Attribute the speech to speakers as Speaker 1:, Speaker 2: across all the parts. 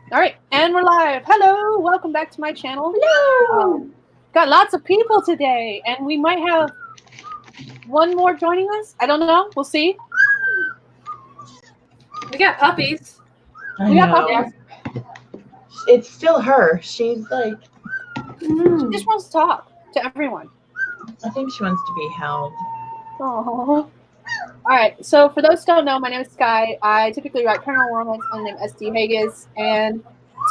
Speaker 1: All right, and we're live. Hello, welcome back to my channel.
Speaker 2: Hello.
Speaker 1: Got lots of people today, and we might have one more joining us. I don't know. We'll see.
Speaker 3: We got puppies.
Speaker 1: We got puppies.
Speaker 2: It's still her. She's like,
Speaker 1: She just wants to talk to everyone.
Speaker 2: I think she wants to be held.
Speaker 1: Oh. All right. So for those who don't know, my name is Skye. I typically write paranormal romance under the name SD Haggis, and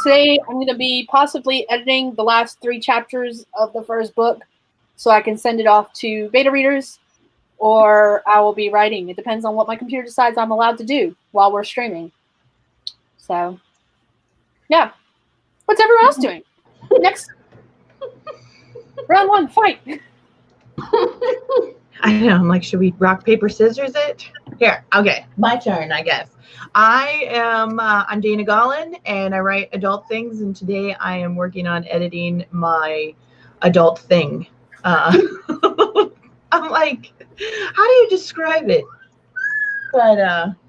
Speaker 1: today I'm going to be possibly editing the last 3 chapters of the first book, so I can send it off to beta readers, or I will be writing. It depends on what my computer decides I'm allowed to do while we're streaming. So, yeah. What's everyone else doing? Next. Round 1, fight.
Speaker 2: I know. I'm like, should we rock, paper, scissors it? Here. Okay. My turn, I guess. I'm Dana Gollin, and I write adult things, and today I am working on editing my adult thing. I'm like, how do you describe it? But,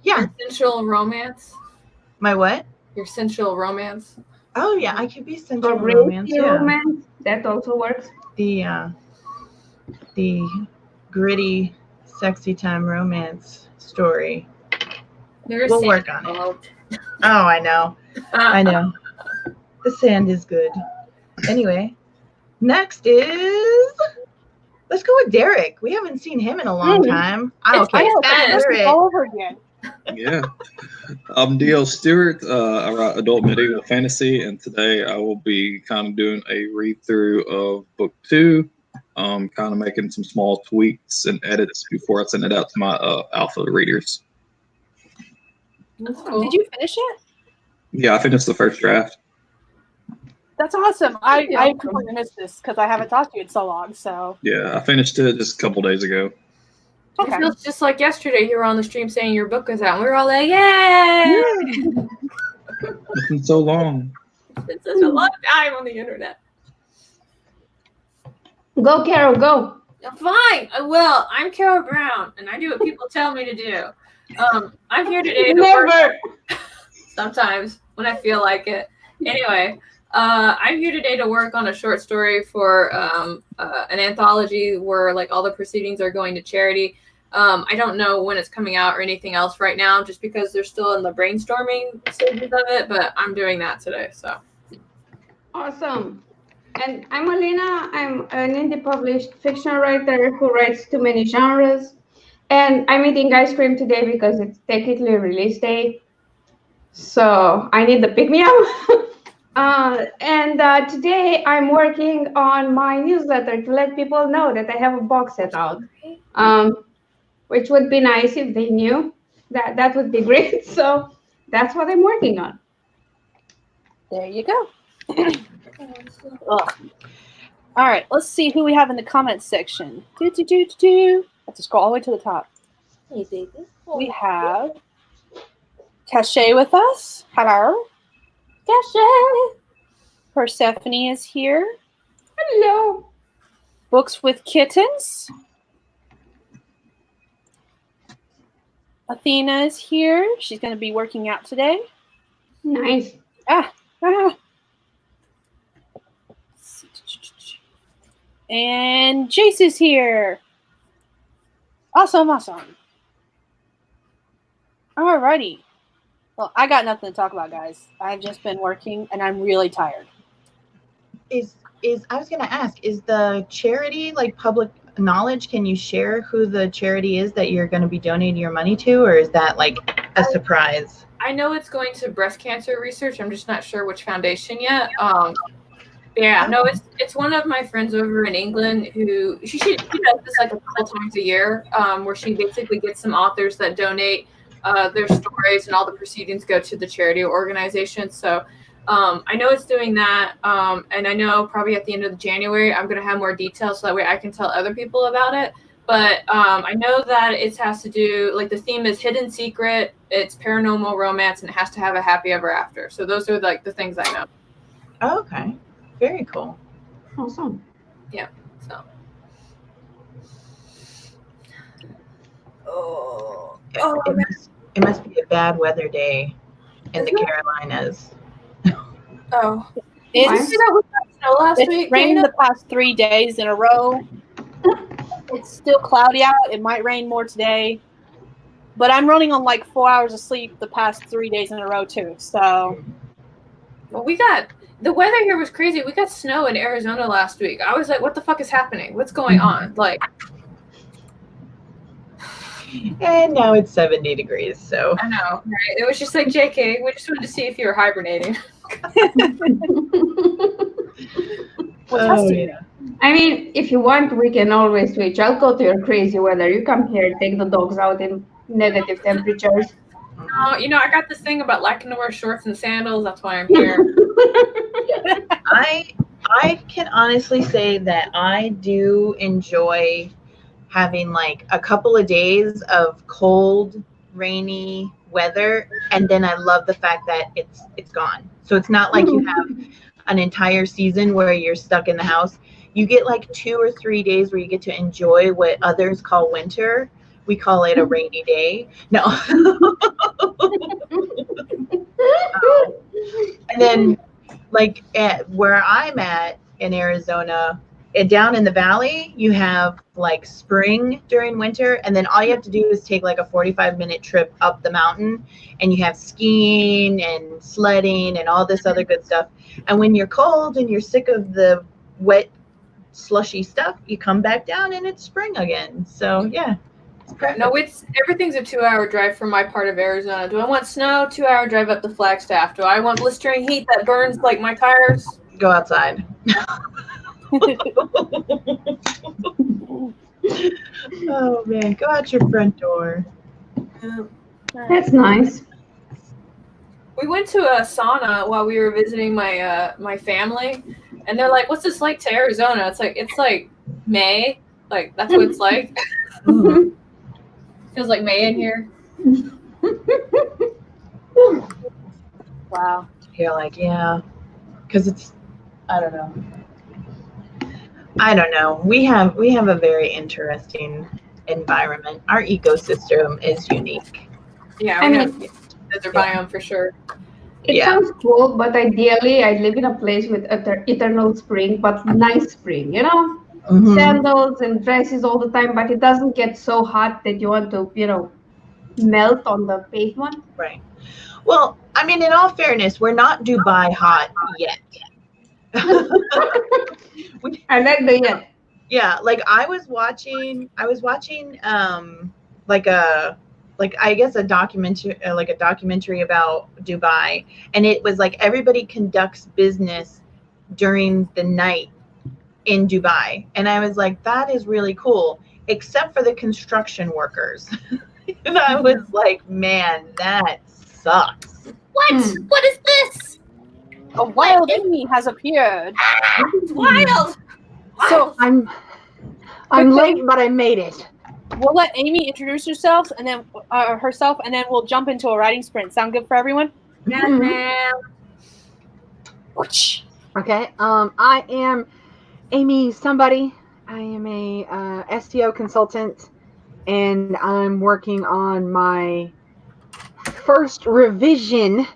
Speaker 2: yeah.
Speaker 3: Your sensual romance.
Speaker 2: My what?
Speaker 3: Your sensual romance.
Speaker 2: Oh, yeah. I could be
Speaker 4: Or
Speaker 2: sensual romance.
Speaker 4: racy
Speaker 2: Yeah.
Speaker 4: romance. That also works.
Speaker 2: The gritty, sexy time romance story. We'll work on it. Oh, I know. I know. The sand is good. Anyway, next is, let's go with Derek. We haven't seen him in a long time. Okay,
Speaker 1: Derek. All over again.
Speaker 5: Yeah. I'm D.L. Stewart. I write adult medieval fantasy, and today I will be kind of doing a read-through of book 2, kind of making some small tweaks and edits before I send it out to my alpha readers.
Speaker 1: That's cool. Did you finish it?
Speaker 5: Yeah, I finished the first draft.
Speaker 1: That's awesome. I completely missed this because I haven't talked to you in so long. So
Speaker 5: yeah, I finished it just a couple days ago.
Speaker 3: Okay. It feels just like yesterday you were on the stream saying your book was out, and we were all like, yay!
Speaker 5: It's been so long.
Speaker 3: It's been such a long time on the internet.
Speaker 4: Go, Carol, go.
Speaker 3: Fine, I will. I'm Carol Brown, and I do what people tell me to do. I'm here today to
Speaker 4: work.
Speaker 3: Sometimes when I feel like it. Anyway, I'm here today to work on a short story for an anthology where like all the proceedings are going to charity. I don't know when it's coming out or anything else right now, just because they're still in the brainstorming stages of it. But I'm doing that today, so
Speaker 4: Awesome. And I'm Alina. I'm an indie published fiction writer who writes too many genres. And I'm eating ice cream today because it's technically release day. So I need the pick-me-up. Today I'm working on my newsletter to let people know that I have a box set out. Which would be nice if they knew. That would be great. So that's what I'm working on.
Speaker 1: There you go. All right, let's see who we have in the comments section. Have to scroll all the way to the top.
Speaker 3: Hey, baby.
Speaker 1: We have Cachet with us. Hello. Cachet. Persephone is here.
Speaker 4: Hello.
Speaker 1: Books with Kittens. Athena is here. She's going to be working out today.
Speaker 4: Nice.
Speaker 1: And Jace is here. Awesome. Alrighty. Well, I got nothing to talk about, guys. I've just been working, and I'm really tired.
Speaker 2: I was going to ask, is the charity like public knowledge? Can you share who the charity is that you're going to be donating your money to, or is that like a surprise?
Speaker 3: I know it's going to breast cancer research. I'm just not sure which foundation yet. Yeah, no, it's one of my friends over in England who she does this like a couple times a year, where she basically gets some authors that donate their stories, and all the proceedings go to the charity organization. So I know it's doing that, and I know probably at the end of January I'm going to have more details so that way I can tell other people about it. But I know that it has to do, like, the theme is hidden secret, it's paranormal romance, and it has to have a happy ever after. So those are like the things I know.
Speaker 2: Oh, okay. Very cool.
Speaker 4: Awesome.
Speaker 3: Yeah. So.
Speaker 2: It must be a bad weather day in the Carolinas.
Speaker 3: Oh.
Speaker 1: It's,
Speaker 3: last
Speaker 1: it's
Speaker 3: week,
Speaker 1: rained
Speaker 3: Dana?
Speaker 1: the past 3 days in a row. It's still cloudy out. It might rain more today. But I'm running on like 4 hours of sleep the past 3 days in a row too. So
Speaker 3: Well, the weather here was crazy. We got snow in Arizona last week. I was like, what the fuck is happening? What's going on? Like,
Speaker 2: And now it's 70 degrees, so.
Speaker 3: I know, right? It was just like, JK, we just wanted to see if you were hibernating.
Speaker 2: Oh, yeah.
Speaker 4: I mean, if you want, we can always switch. I'll go to your crazy weather. You come here, take the dogs out in negative temperatures.
Speaker 3: I got this thing about liking to wear shorts and sandals. That's why I'm here.
Speaker 2: I can honestly say that I do enjoy having like a couple of days of cold, rainy weather, and then I love the fact that it's gone. So it's not like you have an entire season where you're stuck in the house. You get like 2 or 3 days where you get to enjoy what others call winter. We call it a rainy day. No. And then like at where I'm at in Arizona, down in the valley, you have like spring during winter, and then all you have to do is take like a 45-minute trip up the mountain, and you have skiing and sledding and all this other good stuff. And when you're cold and you're sick of the wet, slushy stuff, you come back down and it's spring again. So yeah.
Speaker 3: No, everything's a 2-hour drive from my part of Arizona. Do I want snow? 2-hour drive up to Flagstaff. Do I want blistering heat that burns like my tires?
Speaker 2: Go outside. Oh man, go out your front door.
Speaker 4: That's nice.
Speaker 3: We went to a sauna while we were visiting my family, and they're like, "What's this like to Arizona?" It's like May, like that's what it's like. Feels like May in here.
Speaker 1: wow.
Speaker 2: You're like, yeah, because it's, I don't know. We have a very interesting environment. Our ecosystem is unique.
Speaker 3: Yeah,
Speaker 4: I
Speaker 3: we
Speaker 4: mean,
Speaker 3: have desert biome for sure.
Speaker 4: it sounds cool, but ideally, I live in a place with eternal spring, but nice spring,
Speaker 2: Mhm.
Speaker 4: Sandals and dresses all the time, but it doesn't get so hot that you want to, melt on the pavement.
Speaker 2: Right. Well, I mean, in all fairness, we're not Dubai hot yet.
Speaker 4: I like the yet.
Speaker 2: Yeah, like I was watching like I guess a documentary about Dubai, and it was like everybody conducts business during the night in Dubai, and I was like, that is really cool, except for the construction workers. And I was like, man, that sucks.
Speaker 3: What? What is this?
Speaker 1: A wild enemy has appeared.
Speaker 3: It's wild.
Speaker 1: So
Speaker 6: I'm late, but I made it.
Speaker 1: we'll let Amy introduce herself, and then we'll jump into a riding sprint. Sound good for everyone?
Speaker 3: Yes, ma'am.
Speaker 6: Okay. I am Amy somebody. I am a SEO consultant, and I'm working on my first revision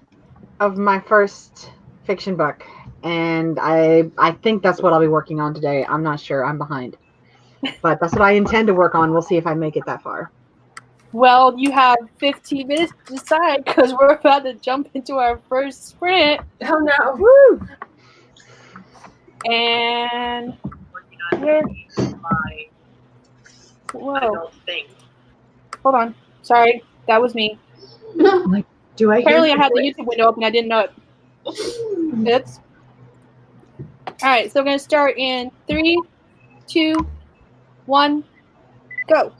Speaker 6: of my first fiction book. And I think that's what I'll be working on today. I'm not sure. I'm behind. But that's what I intend to work on. We'll see if I make it that far.
Speaker 1: Well, you have 15 minutes to decide because we're about to jump into our first sprint.
Speaker 3: Oh no.
Speaker 6: Woo!
Speaker 1: And whoa.
Speaker 2: I don't think.
Speaker 1: Hold on. Sorry, that was me.
Speaker 2: Like, do I?
Speaker 1: Apparently, I had the YouTube window open. I didn't know it. Oops. All right, so we're gonna start in 3, 2, 1, go.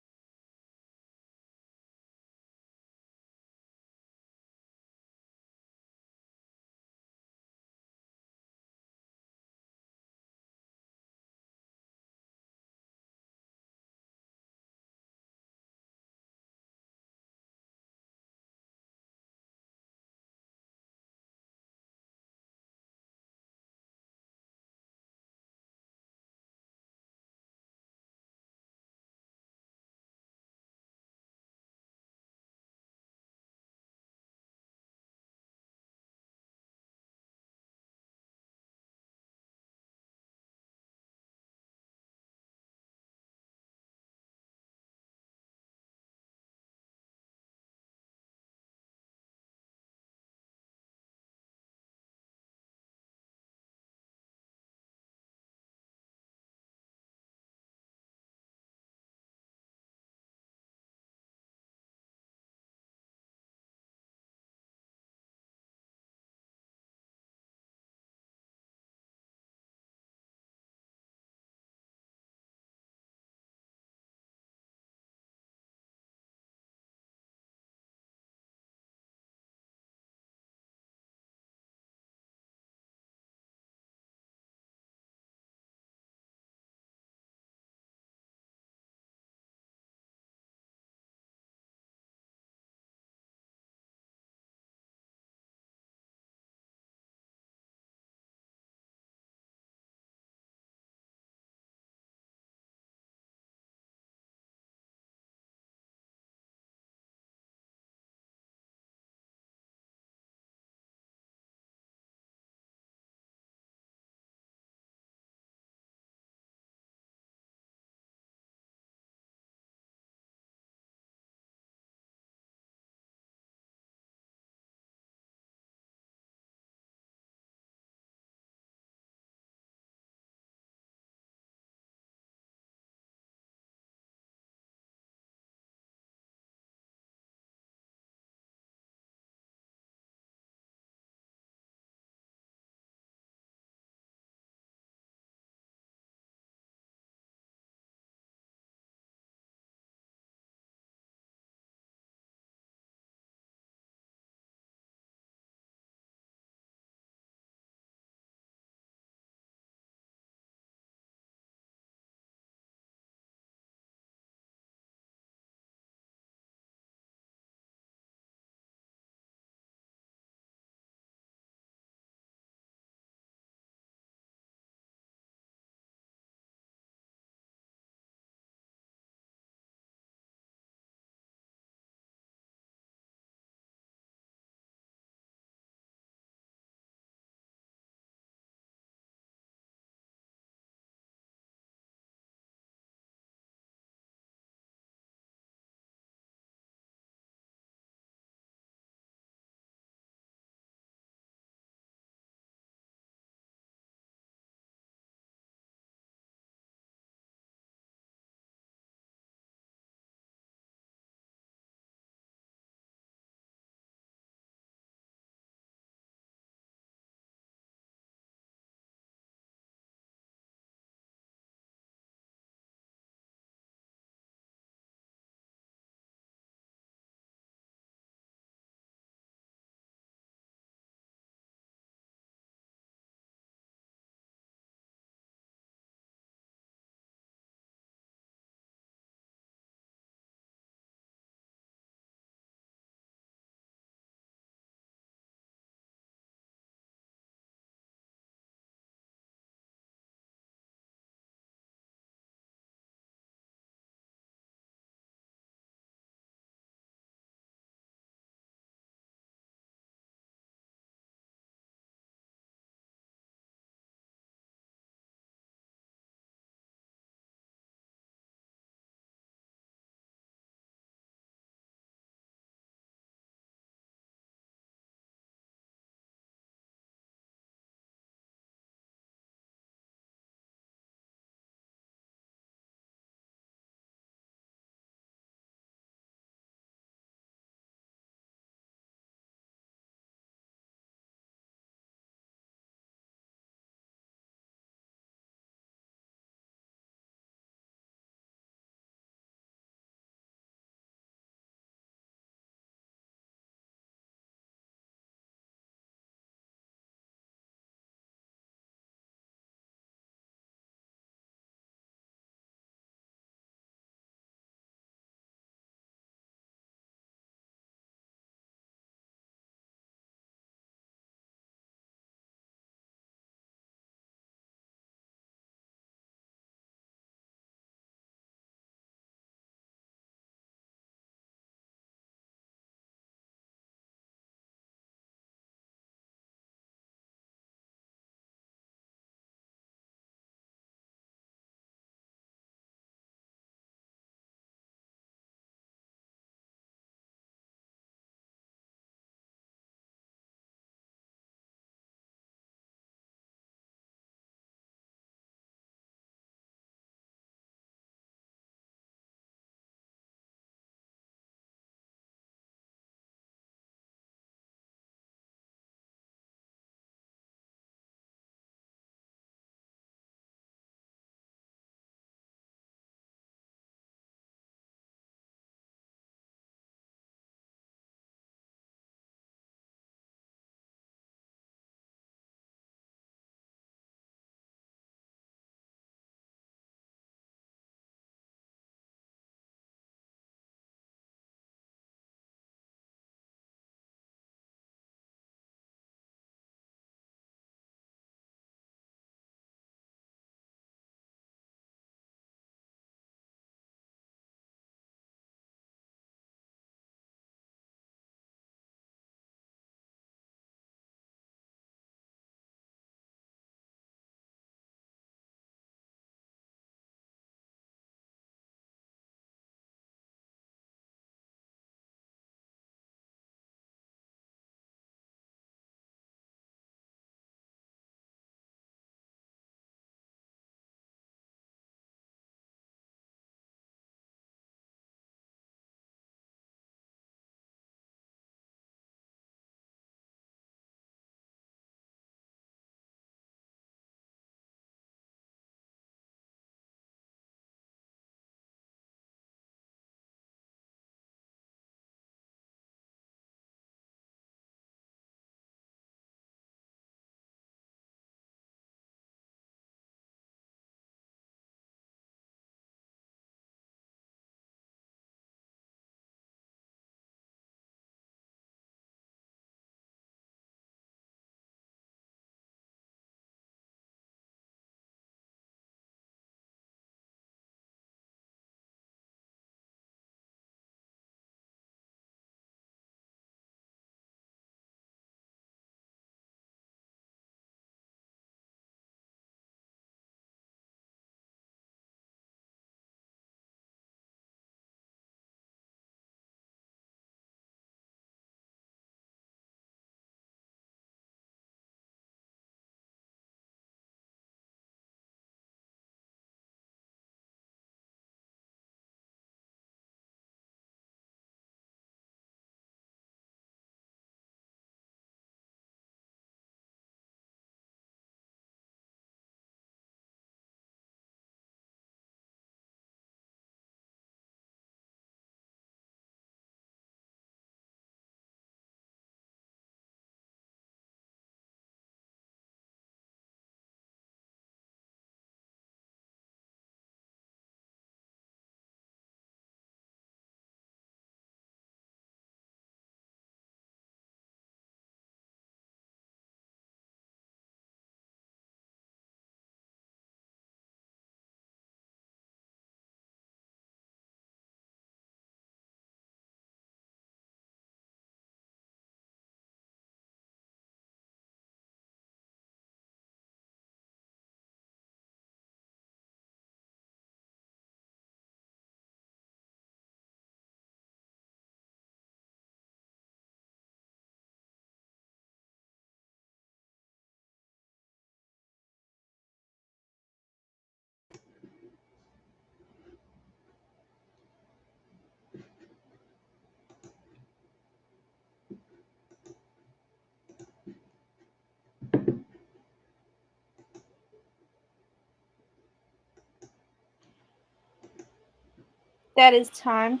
Speaker 1: That is time.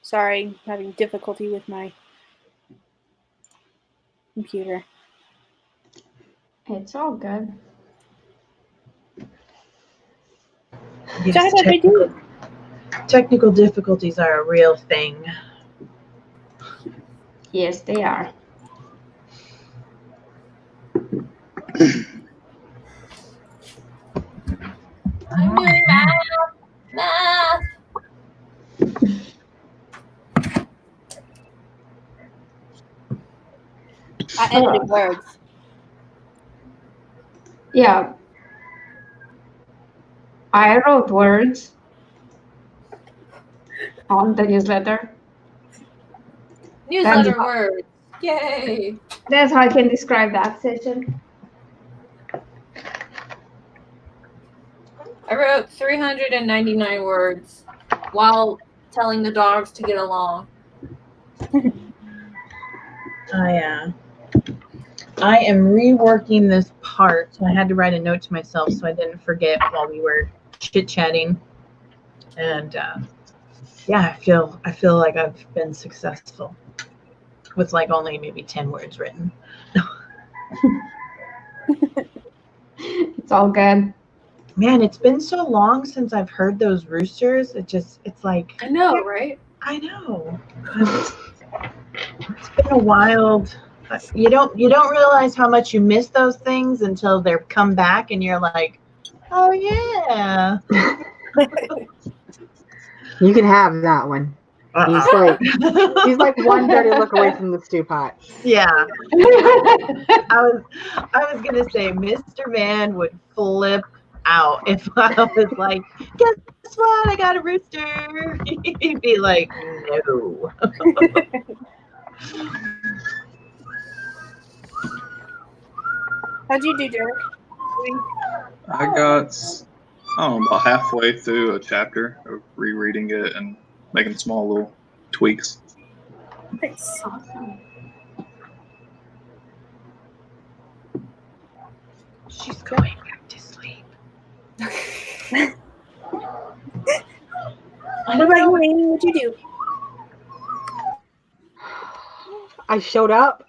Speaker 1: Sorry, I'm having difficulty with my computer.
Speaker 4: It's all good.
Speaker 2: Yes, technical difficulties are a real thing.
Speaker 4: Yes, they are.
Speaker 3: I'm doing math.
Speaker 1: I edited words.
Speaker 4: Yeah. I wrote words on the newsletter.
Speaker 3: Newsletter words. Yay.
Speaker 4: That's how I can describe that session.
Speaker 3: I wrote 399 words while telling the dogs to get along.
Speaker 2: I am reworking this part, so I had to write a note to myself so I didn't forget while we were chit-chatting. And yeah, I feel like I've been successful with like only maybe 10 words written.
Speaker 4: It's all good.
Speaker 2: Man, it's been so long since I've heard those roosters. It's like,
Speaker 3: I know, right?
Speaker 2: I know. It's been a wild. You don't realize how much you miss those things until they're come back and you're like, oh yeah.
Speaker 6: You can have that one. He's like one dirty look away from the stew pot.
Speaker 2: Yeah. I was gonna say Mr. Man would flip out if I was like, guess what? I got a rooster. He'd be like, no.
Speaker 1: How'd you do, Derek?
Speaker 5: I got, I don't know, about halfway through a chapter of rereading it and making small little tweaks.
Speaker 1: Nice.
Speaker 4: Awesome.
Speaker 2: She's going back to sleep.
Speaker 1: What about you, Amy? What'd you do?
Speaker 6: I showed up.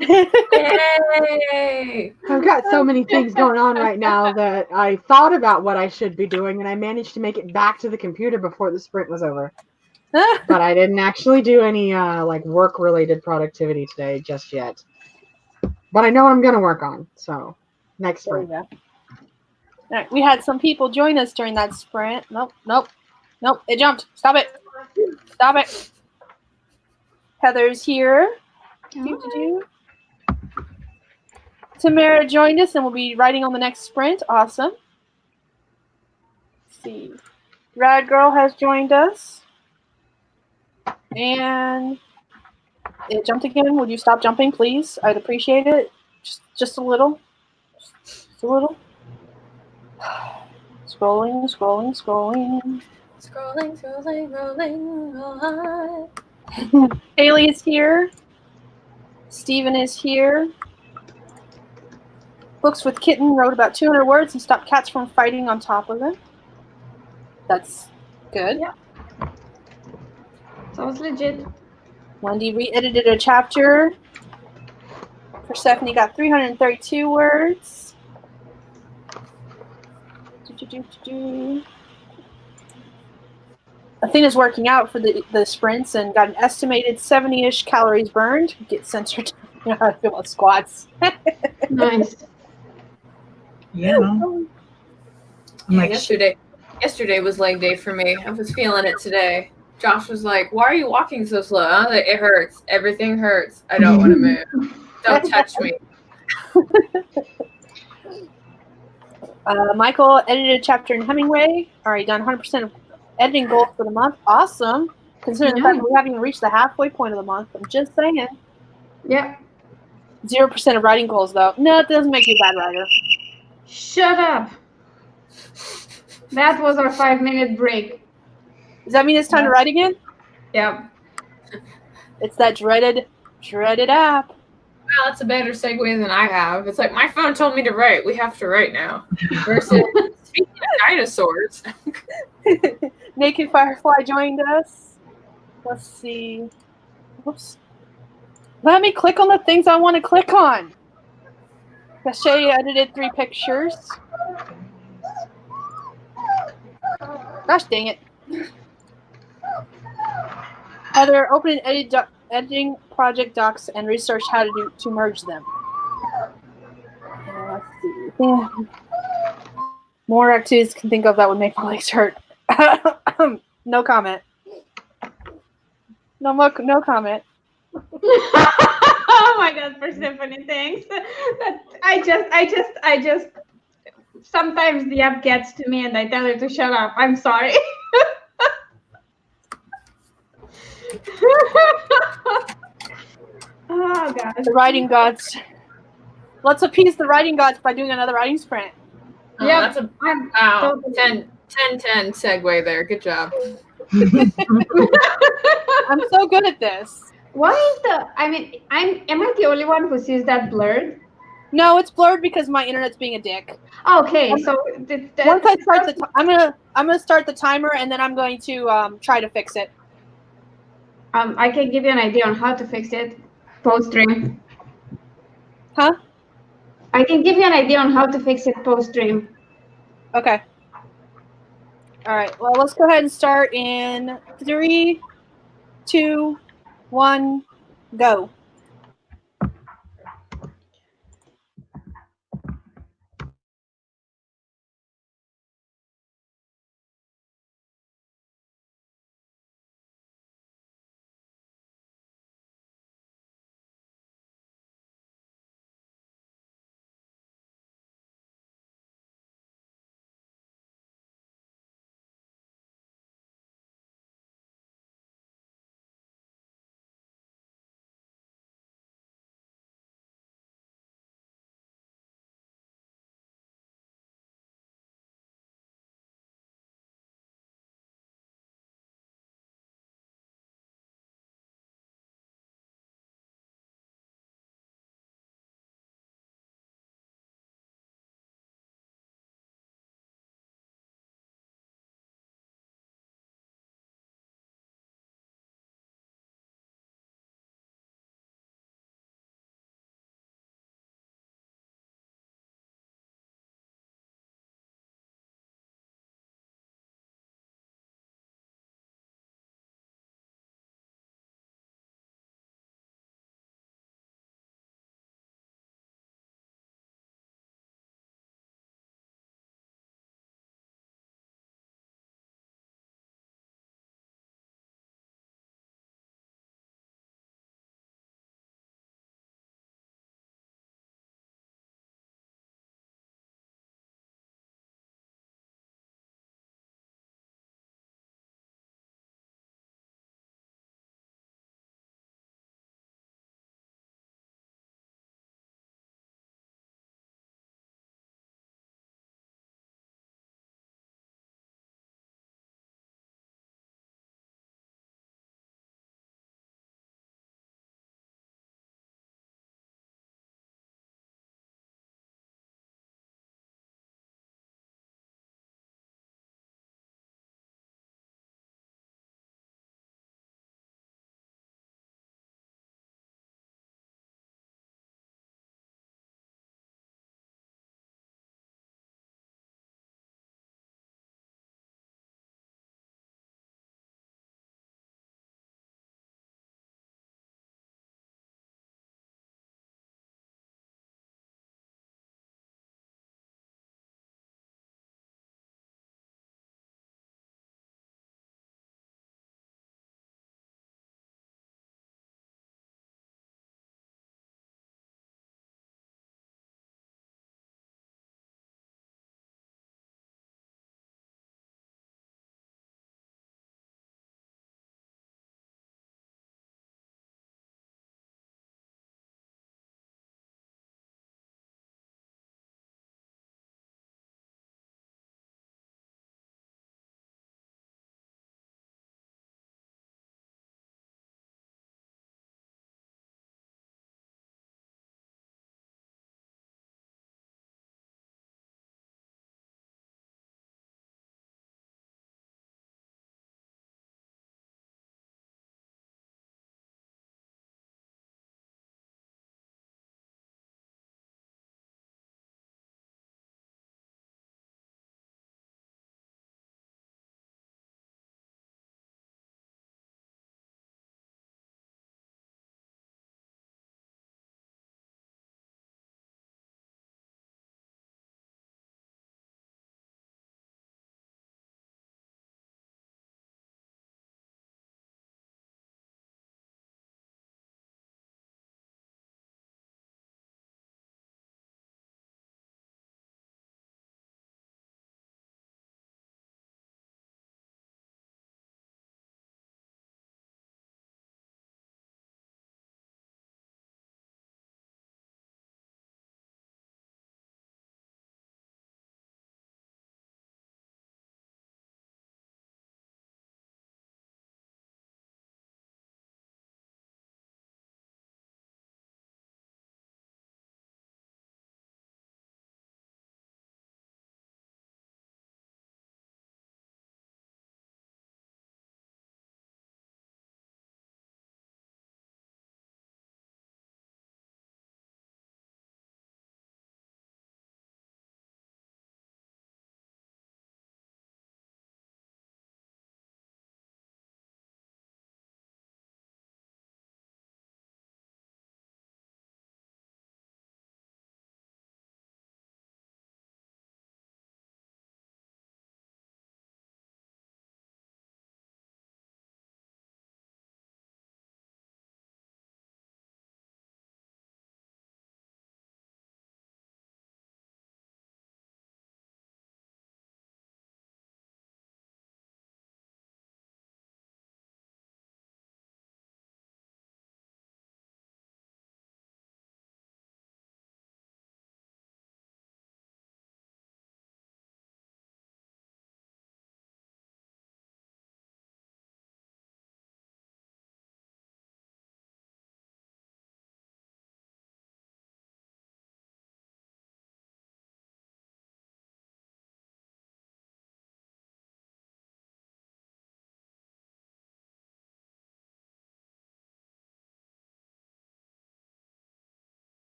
Speaker 3: Yay!
Speaker 6: I've got so many things going on right now that I thought about what I should be doing, and I managed to make it back to the computer before the sprint was over. But I didn't actually do any like work-related productivity today just yet. But I know what I'm going to work on. So next sprint.
Speaker 1: All right, we had some people join us during that sprint. Nope. It jumped. Stop it. Heather's here. Tamara joined us and will be writing on the next sprint. Awesome. Let's see. Rad Girl has joined us. And it jumped again. Would you stop jumping, please? I'd appreciate it. Just a little. Just a little. Scrolling. Haley is here. Steven is here. Books with Kitten wrote about 200 words and stopped cats from fighting on top of it. That's good.
Speaker 4: Yeah. Sounds legit.
Speaker 1: Wendy re-edited a chapter. Persephone got 332 words. Athena's working out for the sprints and got an estimated 70-ish calories burned. Get censored. You know how I feel about squats.
Speaker 4: Nice.
Speaker 2: Yeah.
Speaker 3: Yesterday was leg day for me. I was feeling it today. Josh was like, "Why are you walking so slow?" I was like, "It hurts. Everything hurts. I don't want to move. Don't touch me."
Speaker 1: Michael edited a chapter in Hemingway. Already done 100% of editing goals for the month. Awesome. Considering the fact that we haven't even reached the halfway point of the month. I'm just saying.
Speaker 4: Yeah.
Speaker 1: 0% of writing goals, though. No, it doesn't make you a bad writer.
Speaker 4: Shut up. That was our 5-minute break.
Speaker 1: Does that mean it's time to write again?
Speaker 4: Yeah.
Speaker 1: It's that dreaded app.
Speaker 3: Well, that's a better segue than I have. It's like, my phone told me to write. We have to write now. Versus, speaking of dinosaurs.
Speaker 1: Now Naked Firefly joined us. Let's see. Whoops. Let me click on the things I want to click on. Cachet edited 3 pictures. Gosh dang it. Heather, open and editing project docs and research how to merge them. Let's see. Yeah. More activities can think of that would make my legs hurt. No comment. No comment.
Speaker 4: Oh my God, Persephone, thanks. I just sometimes the app gets to me and I tell her to shut up. I'm sorry. Oh God.
Speaker 1: The writing gods. Let's appease the writing gods by doing another writing sprint.
Speaker 3: Oh,
Speaker 4: Yeah,
Speaker 3: that's a wow. 10 segue there. Good job.
Speaker 1: I'm so good at this.
Speaker 4: Why is am I the only one who sees that blurred?
Speaker 1: No, it's blurred because my internet's being a dick.
Speaker 4: Okay, so
Speaker 1: once I start I'm gonna start the timer and then I'm going to try to fix it.
Speaker 4: I can give you an idea on how to fix it post stream.
Speaker 1: Huh?
Speaker 4: I can give you an idea on how to fix it post stream.
Speaker 1: Okay. All right. Well, let's go ahead and start in 3, 2, 1, go.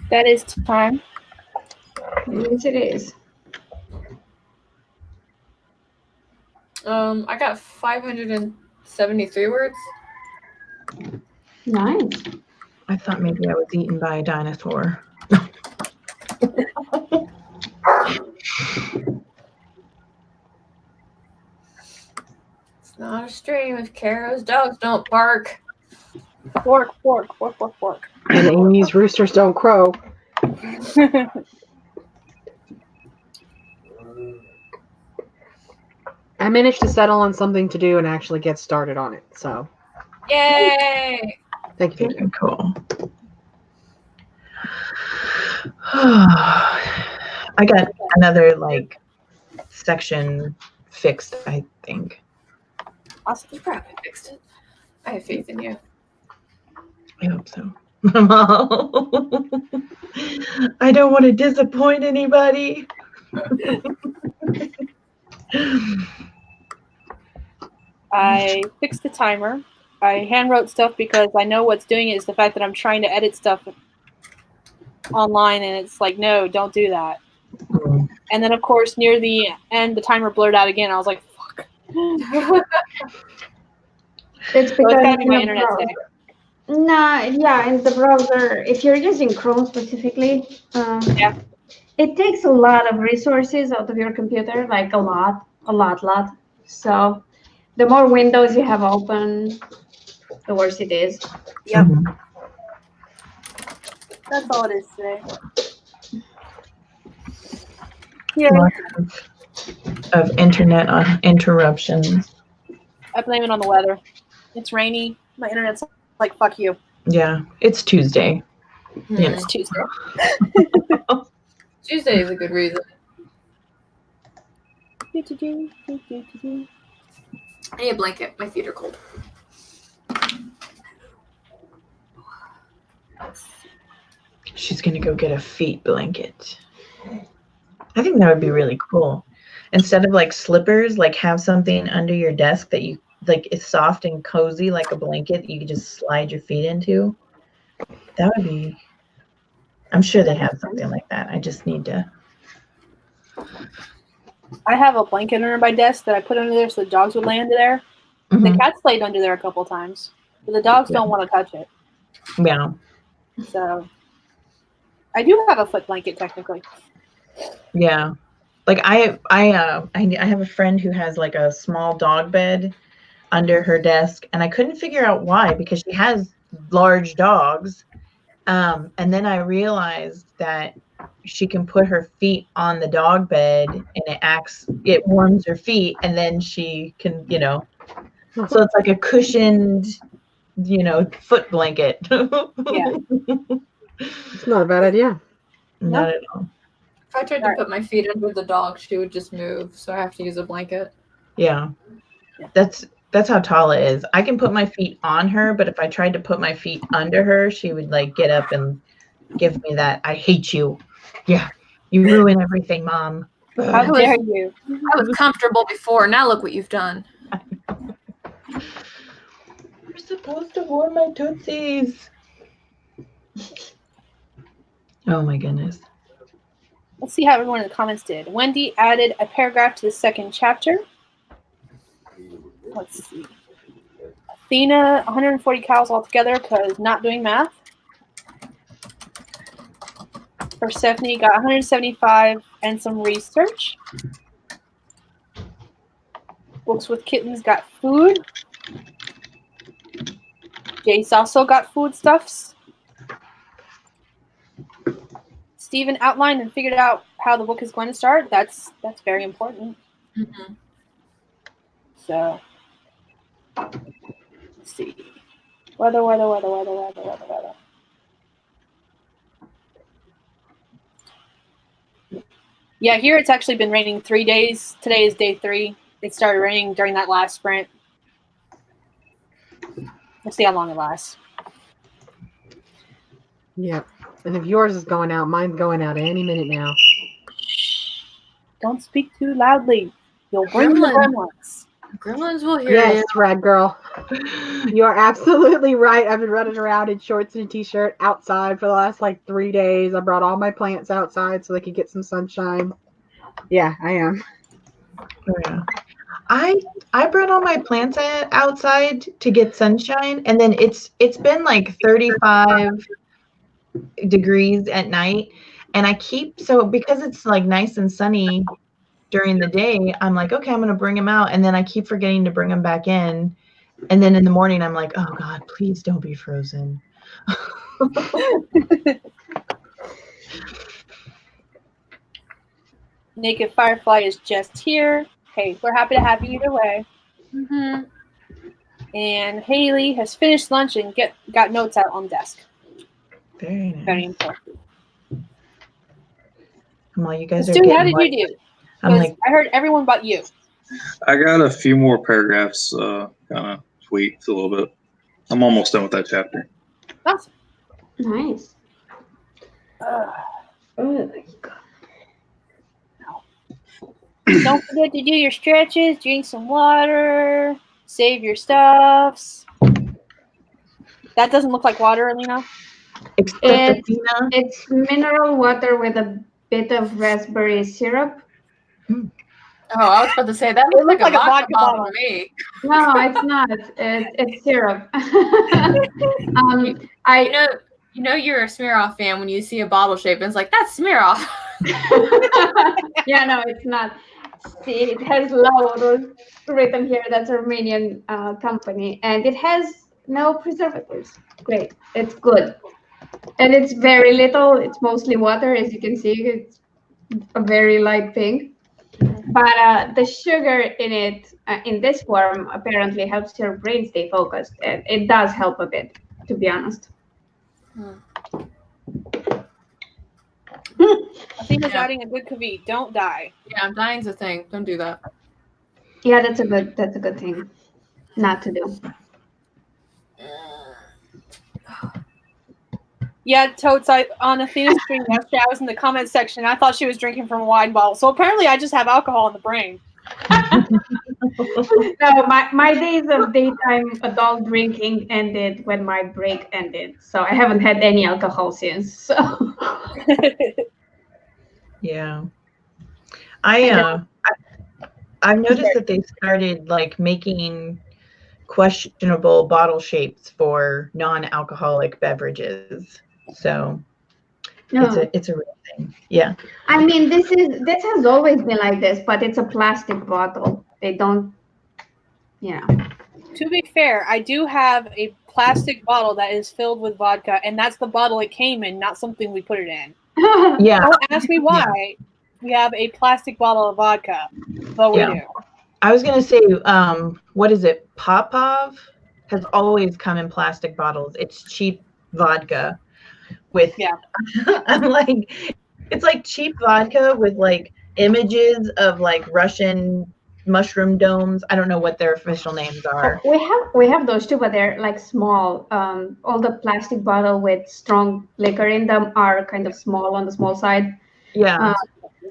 Speaker 1: That is time.
Speaker 4: Yes, it is.
Speaker 3: I got 573 words.
Speaker 4: Nice.
Speaker 2: I thought maybe I was eaten by a dinosaur.
Speaker 3: It's not a stream if Caro's dogs don't bark.
Speaker 1: Fork, fork, fork, fork, fork.
Speaker 6: And Amy's roosters don't crow. I managed to settle on something to do and actually get started on it. So,
Speaker 3: Yay!
Speaker 6: thank you.
Speaker 2: Very cool. I got another section fixed, I think.
Speaker 3: Awesome. You probably fixed it. I have faith in you.
Speaker 2: I hope so. I don't want to disappoint anybody.
Speaker 1: I fixed the timer. I hand wrote stuff because I know what's doing it is the fact that I'm trying to edit stuff online, and it's like, no, don't do that. And then, of course, near the end, the timer blurred out again. I was like, fuck.
Speaker 4: It's
Speaker 1: So
Speaker 4: because
Speaker 1: it's gotta be my
Speaker 4: in the
Speaker 1: internet
Speaker 4: browser.
Speaker 1: today.
Speaker 4: Nah, yeah, in the browser, if you're using Chrome specifically,
Speaker 1: Yeah.
Speaker 4: it takes a lot of resources out of your computer, like a lot. So the more windows you have open, the worse it is.
Speaker 1: Yep.
Speaker 2: Mhm.
Speaker 1: That's all it is today. Yeah.
Speaker 2: Lots of internet interruptions.
Speaker 1: I blame it on the weather. It's rainy. My internet's like, fuck you.
Speaker 2: Yeah, it's Tuesday. Yeah.
Speaker 1: It's Tuesday.
Speaker 3: Tuesday is a good reason. I need a blanket. My feet are cold.
Speaker 2: She's gonna go get a feet blanket. I think that would be really cool. Instead of slippers, have something under your desk that you is soft and cozy like a blanket that you could just slide your feet into. That would be. I'm sure they have something like that. I just need to.
Speaker 1: I have a blanket under my desk that I put under there so the dogs would lay under there.
Speaker 2: Mhm.
Speaker 1: The cats laid under there a couple times, but the dogs don't want to touch it.
Speaker 2: Yeah.
Speaker 1: So I do have a foot blanket technically.
Speaker 2: Yeah. I have a friend who has a small dog bed under her desk, and I couldn't figure out why, because she has large dogs. And then I realized that she can put her feet on the dog bed and it warms her feet, and then she can, so it's like a cushioned, foot blanket.
Speaker 1: Yeah.
Speaker 6: It's not a bad idea.
Speaker 2: Not at all.
Speaker 3: If I tried to put my feet under the dog, she would just move, so I have to use a blanket.
Speaker 2: Yeah. That's how Tala is. I can put my feet on her, but if I tried to put my feet under her, she would get up and give me that "I hate you." Yeah, you ruin everything, Mom.
Speaker 1: How dare you?
Speaker 3: I was comfortable before. Now look what you've done.
Speaker 2: You're supposed to warm my tootsies. Oh my goodness.
Speaker 1: Let's see how everyone in the comments did. Wendy added a paragraph to the second chapter. Let's see. Athena, 140 cows altogether because not doing math. Persephone got 175 and some research. Books with Kittens got food. Jace also got foodstuffs. Stephen outlined and figured out how the book is going to start. That's very important.
Speaker 3: Mm-hmm.
Speaker 1: So, let's see. Weather. Yeah, here it's actually been raining 3 days. Today is day 3. It started raining during that last sprint. We'll see how long it lasts.
Speaker 6: Yeah. And if yours is going out, mine's going out any minute now.
Speaker 1: Don't speak too loudly. You'll bring the gremlins.
Speaker 3: Gremlins will hear
Speaker 6: Yes,
Speaker 3: you.
Speaker 6: Red Girl. You are absolutely right. I've been running around in shorts and a t-shirt outside for the last 3 days. I brought all my plants outside so they could get some sunshine. Yeah, I am.
Speaker 2: Oh, yeah. I brought all my plants outside to get sunshine, and then it's been 35 degrees at night, and because it's nice and sunny during the day, I'm like, okay, I'm gonna bring them out, and then I keep forgetting to bring them back in, and then in the morning I'm like, oh God, please don't be frozen.
Speaker 1: Naked Firefly is just here. Hey, we're happy to have you either way.
Speaker 3: Mm-hmm.
Speaker 1: And Haley has finished lunch and got notes out on the desk.
Speaker 2: Very nice.
Speaker 1: Very important.
Speaker 2: Well, you guys are
Speaker 1: Stu,
Speaker 2: getting
Speaker 1: how did you do?
Speaker 2: I'm like,
Speaker 1: I heard everyone but you.
Speaker 5: I got a few more paragraphs, kind of tweaked a little bit. I'm almost done with that chapter.
Speaker 1: Awesome.
Speaker 4: Nice. Oh my God.
Speaker 1: Don't forget to do your stretches, drink some water, save your stuffs. That doesn't look like water, Alina.
Speaker 4: It's mineral water with a bit of raspberry syrup.
Speaker 3: Oh, I was about to say that looks like a vodka bottle to me.
Speaker 4: No, it's not. It's syrup.
Speaker 3: You know you're a Smirnoff fan when you see a bottle shape and it's like, that's Smirnoff.
Speaker 4: Yeah, no, it's not. See, it has Lauro written here. That's a Romanian company, and it has no preservatives. Great, it's good, and it's very little. It's mostly water, as you can see. It's a very light pink, but the sugar in it, in this form, apparently helps your brain stay focused, and it does help a bit, to be honest.
Speaker 1: Athena's adding a good kavit. Don't die.
Speaker 3: Yeah, dying's a thing. Don't do that.
Speaker 4: Yeah, that's a good thing not to do.
Speaker 1: Yeah, Totes, on Athena's stream yesterday, I was in the comments section. I thought she was drinking from a wine bottle. So apparently I just have alcohol in the brain.
Speaker 4: No, my days of daytime adult drinking ended when my break ended. So I haven't had any alcohol since. So.
Speaker 2: Yeah. I've noticed that they started making questionable bottle shapes for non-alcoholic beverages. So it's a real thing. Yeah.
Speaker 4: I mean, this has always been like this, but it's a plastic bottle. They don't,
Speaker 1: To be fair, I do have a plastic bottle that is filled with vodka, and that's the bottle it came in, not something we put it in.
Speaker 2: Yeah.
Speaker 1: Don't ask me why we have a plastic bottle of vodka, but we do.
Speaker 2: I was gonna say, what is it? Popov has always come in plastic bottles. It's cheap vodka with. Yeah. I'm like, it's like cheap vodka with images of Russian mushroom domes. I don't know what their official names are.
Speaker 4: We have those too, but they're small. All the plastic bottle with strong liquor in them are kind of small, on the small side.
Speaker 2: Yeah.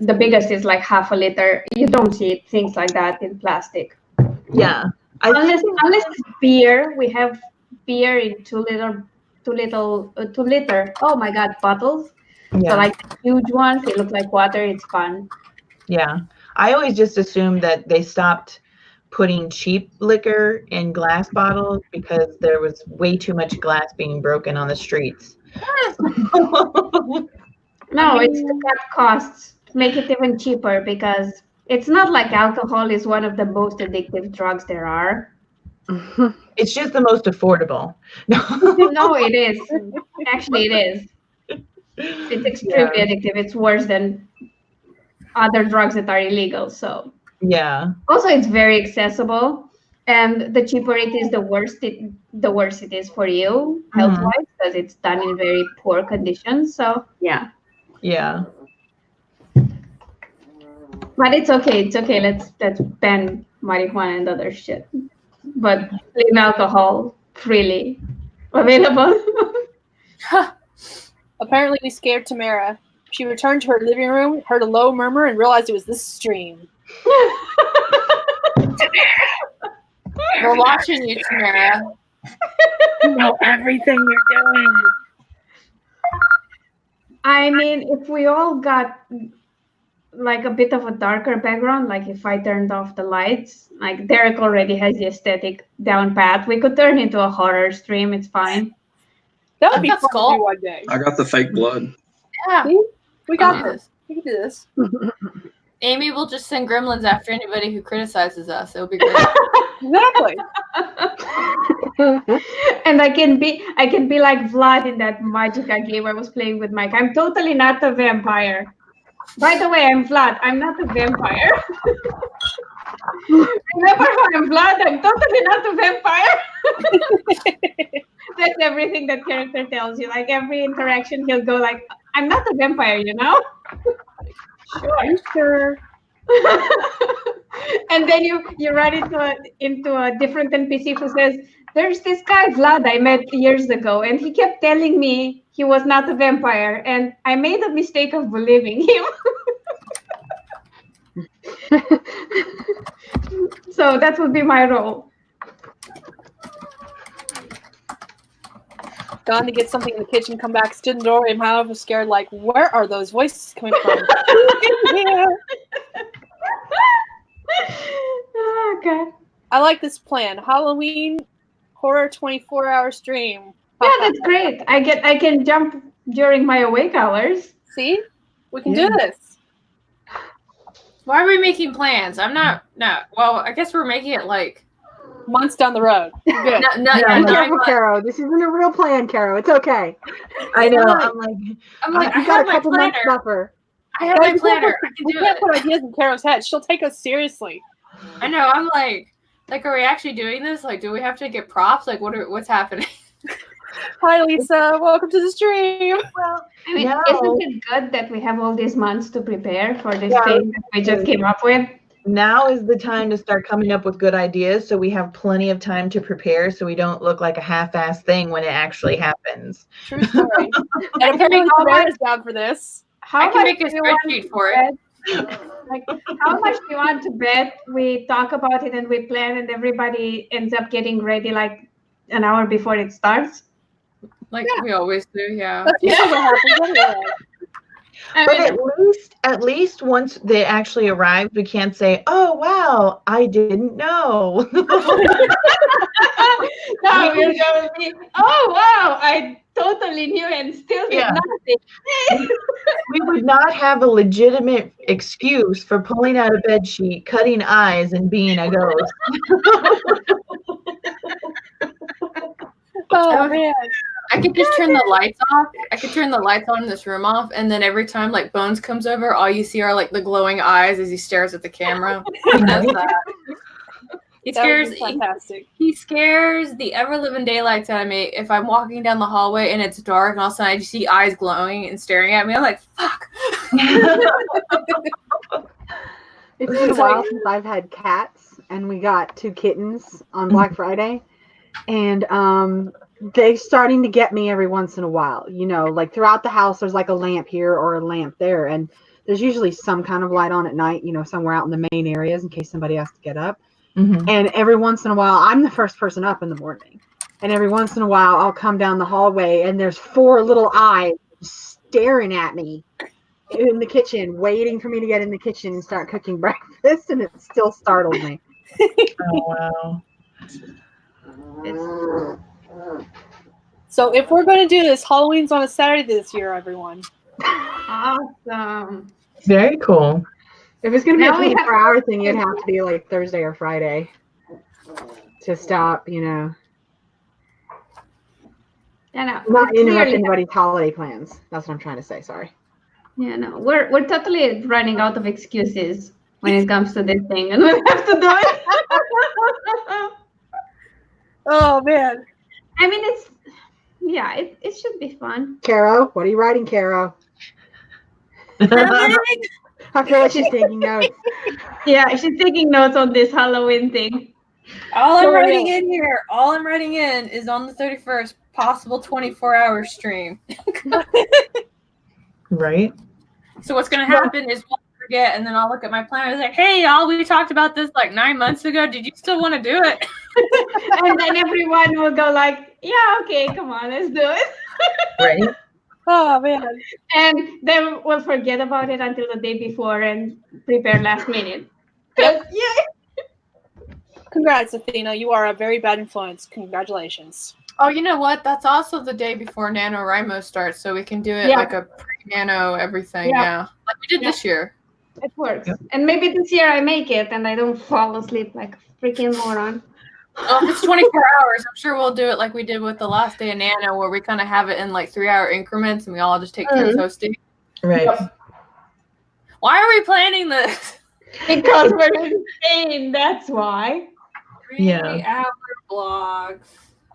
Speaker 4: The biggest is half a liter. You don't see things like that in plastic.
Speaker 2: Yeah.
Speaker 4: Unless it's beer, we have beer in 2 liter. Oh my God, bottles.
Speaker 2: Yeah.
Speaker 4: So huge ones, they look like water. It's fun.
Speaker 2: Yeah. I always just assumed that they stopped putting cheap liquor in glass bottles because there was way too much glass being broken on the streets.
Speaker 4: No, it's to cut costs, make it even cheaper, because it's not like alcohol is one of the most addictive drugs there are.
Speaker 2: It's just the most affordable.
Speaker 4: No, it is. Actually, it is. It's extremely addictive. It's worse than other drugs that are illegal. So
Speaker 2: yeah.
Speaker 4: Also, it's very accessible, and the cheaper it is, the worse it is for you health-wise, because it's done in very poor conditions. So yeah.
Speaker 2: Yeah.
Speaker 4: But it's okay. It's okay. Let's ban marijuana and other shit. But clean alcohol freely available.
Speaker 1: Apparently, we scared Tamara. She returned to her living room, heard a low murmur, and realized it was this stream.
Speaker 3: We're watching you, Tamara.
Speaker 1: You know everything you're doing.
Speaker 4: I mean, if we all got like a bit of a darker background, like if I turned off the lights, like Derek already has the aesthetic down pat, we could turn into a horror stream. It's fine.
Speaker 1: That would be
Speaker 3: That's
Speaker 1: fun
Speaker 3: cool.
Speaker 1: to do one day.
Speaker 5: I got the fake blood.
Speaker 3: Yeah.
Speaker 1: See? We got
Speaker 3: Oh.
Speaker 1: this. We can do this.
Speaker 3: Amy will just send gremlins after anybody who criticizes us. It'll be great.
Speaker 1: Exactly.
Speaker 4: And I can be like Vlad in that Magica game I was playing with Mike. I'm totally not a vampire. By the way, I'm Vlad. I'm not a vampire. Remember how I'm Vlad? I'm totally not a vampire. That's everything that character tells you. Like every interaction, he'll go like, "I'm not a vampire," you know.
Speaker 1: Are you sure?
Speaker 4: And then you run into a different NPC who says, "There's this guy Vlad I met years ago, and he kept telling me he was not a vampire, and I made a mistake of believing him." So that would be my role.
Speaker 1: Gone to get something in the kitchen, come back, stood in the doorway, and I was scared, like, where are those voices coming from? Yeah.
Speaker 4: Oh God.
Speaker 1: I like this plan. Halloween horror 24-hour stream.
Speaker 4: Yeah, that's great. I can jump during my awake hours.
Speaker 1: See? We can do this.
Speaker 3: Why are we making plans? I'm not. No. Well, I guess we're making it like
Speaker 1: Months down the road. Good.
Speaker 6: Be careful, Caro. This isn't a real plan, Caro. It's okay.
Speaker 2: I know.
Speaker 3: I'm like, I
Speaker 6: You got
Speaker 3: have
Speaker 6: a
Speaker 3: my
Speaker 6: couple months
Speaker 3: planner.
Speaker 6: buffer.
Speaker 3: I have my planner. I can
Speaker 1: We
Speaker 3: do
Speaker 1: can't
Speaker 3: it.
Speaker 1: put ideas in Caro's head. She'll take us seriously.
Speaker 3: I know. I'm like, are we actually doing this? Like, do we have to get props? Like, what's happening?
Speaker 1: Hi, Lisa. Welcome to the stream.
Speaker 4: Well, I mean,
Speaker 2: No.
Speaker 4: isn't it good that we have all these months to prepare for this
Speaker 2: Yeah.
Speaker 4: thing that we just came up with?
Speaker 2: Now is the time to start coming up with good ideas, so we have plenty of time to prepare, so we don't look like a half-assed thing when it actually happens.
Speaker 1: True story. And apparently Sarah's down for this.
Speaker 4: How
Speaker 3: I can
Speaker 4: much
Speaker 3: make a
Speaker 4: do you want
Speaker 3: spreadsheet
Speaker 4: to
Speaker 3: for it.
Speaker 4: bet? Like, how much do you want to bet we talk about it and we plan and everybody ends up getting ready like an hour before it starts?
Speaker 3: Like we always do. Yeah.
Speaker 1: That's usually what happens anyway.
Speaker 4: I
Speaker 2: But
Speaker 4: mean,
Speaker 2: at least once they actually arrive, we can't say, "Oh wow, I didn't know."
Speaker 4: no, we're gonna be, "Oh wow, I totally knew and still did
Speaker 2: Yeah.
Speaker 4: nothing."
Speaker 2: We would not have a legitimate excuse for pulling out a bed sheet, cutting eyes, and being a ghost.
Speaker 1: Oh, man.
Speaker 3: I could just turn the lights off. I could turn the lights on in this room off, and then every time like Bones comes over, all you see are like the glowing eyes as he stares at the camera. That's that. He
Speaker 1: That would
Speaker 3: scares.
Speaker 1: be fantastic.
Speaker 3: He scares the ever living daylights out of me. If I'm walking down the hallway and it's dark, and all of a sudden I just see eyes glowing and staring at me, I'm like, "Fuck!"
Speaker 6: It's been a while since I've had cats, and we got 2 kittens on Black Friday, and they're starting to get me every once in a while. You know, like throughout the house, there's like a lamp here or a lamp there, and there's usually some kind of light on at night. You know, somewhere out in the main areas in case somebody has to get up.
Speaker 2: Mhm.
Speaker 6: And every once in a while, I'm the first person up in the morning, and every once in a while, I'll come down the hallway, and there's 4 little eyes staring at me in the kitchen, waiting for me to get in the kitchen and start cooking breakfast, and it still startled me.
Speaker 2: Oh wow.
Speaker 1: So if we're going to do this, Halloween's on a Saturday this year, everyone.
Speaker 4: Awesome.
Speaker 2: Very cool.
Speaker 6: If it's going to be
Speaker 4: Now we
Speaker 6: a
Speaker 4: have-
Speaker 6: 24-hour thing, it'd have to be like Thursday or Friday to stop, you know.
Speaker 4: Yeah, no,
Speaker 6: Not
Speaker 4: we
Speaker 6: interrupt
Speaker 4: clearly-
Speaker 6: anybody's holiday plans. That's what I'm trying to say. Sorry.
Speaker 4: Yeah, no, we're totally running out of excuses when it comes to this thing, and we have to do it.
Speaker 1: Oh, man.
Speaker 4: I mean, it should be fun.
Speaker 6: Caro, what are you writing, Caro? I feel like she's taking notes.
Speaker 4: Yeah, she's taking notes on this Halloween thing.
Speaker 3: All I'm
Speaker 1: So,
Speaker 3: writing
Speaker 1: yeah.
Speaker 3: in here, all I'm writing in is on the 31st, possible 24-hour stream.
Speaker 2: Right?
Speaker 3: So what's gonna happen is we'll forget, and then I'll look at my planner and say, "Hey, y'all, we talked about this like 9 months ago. Did you still want to do it?"
Speaker 4: And then everyone will go like, yeah, okay, come on, let's do it.
Speaker 2: Right?
Speaker 1: Oh man.
Speaker 4: And then we'll forget about it until the day before and prepare last minute.
Speaker 1: Yep.
Speaker 4: Yeah.
Speaker 1: Congrats, Athena. You are a very bad influence. Congratulations.
Speaker 3: Oh, you know what? That's also the day before NaNoWriMo starts, so we can do it
Speaker 4: Yeah.
Speaker 3: like a pre-nano everything.
Speaker 4: Yeah.
Speaker 3: Yeah. Like we did this year.
Speaker 4: It works.
Speaker 2: Yep.
Speaker 4: And maybe this year I make it and I don't fall asleep like a freaking moron.
Speaker 3: Well, if it's 24 hours, I'm sure we'll do it like we did with the last day of Nano, where we kind of have it in like 3-hour increments and we all just take turns hosting.
Speaker 2: Right.
Speaker 4: Yep.
Speaker 3: Why are we planning this?
Speaker 4: Because we're insane, that's why.
Speaker 3: 3-hour blogs.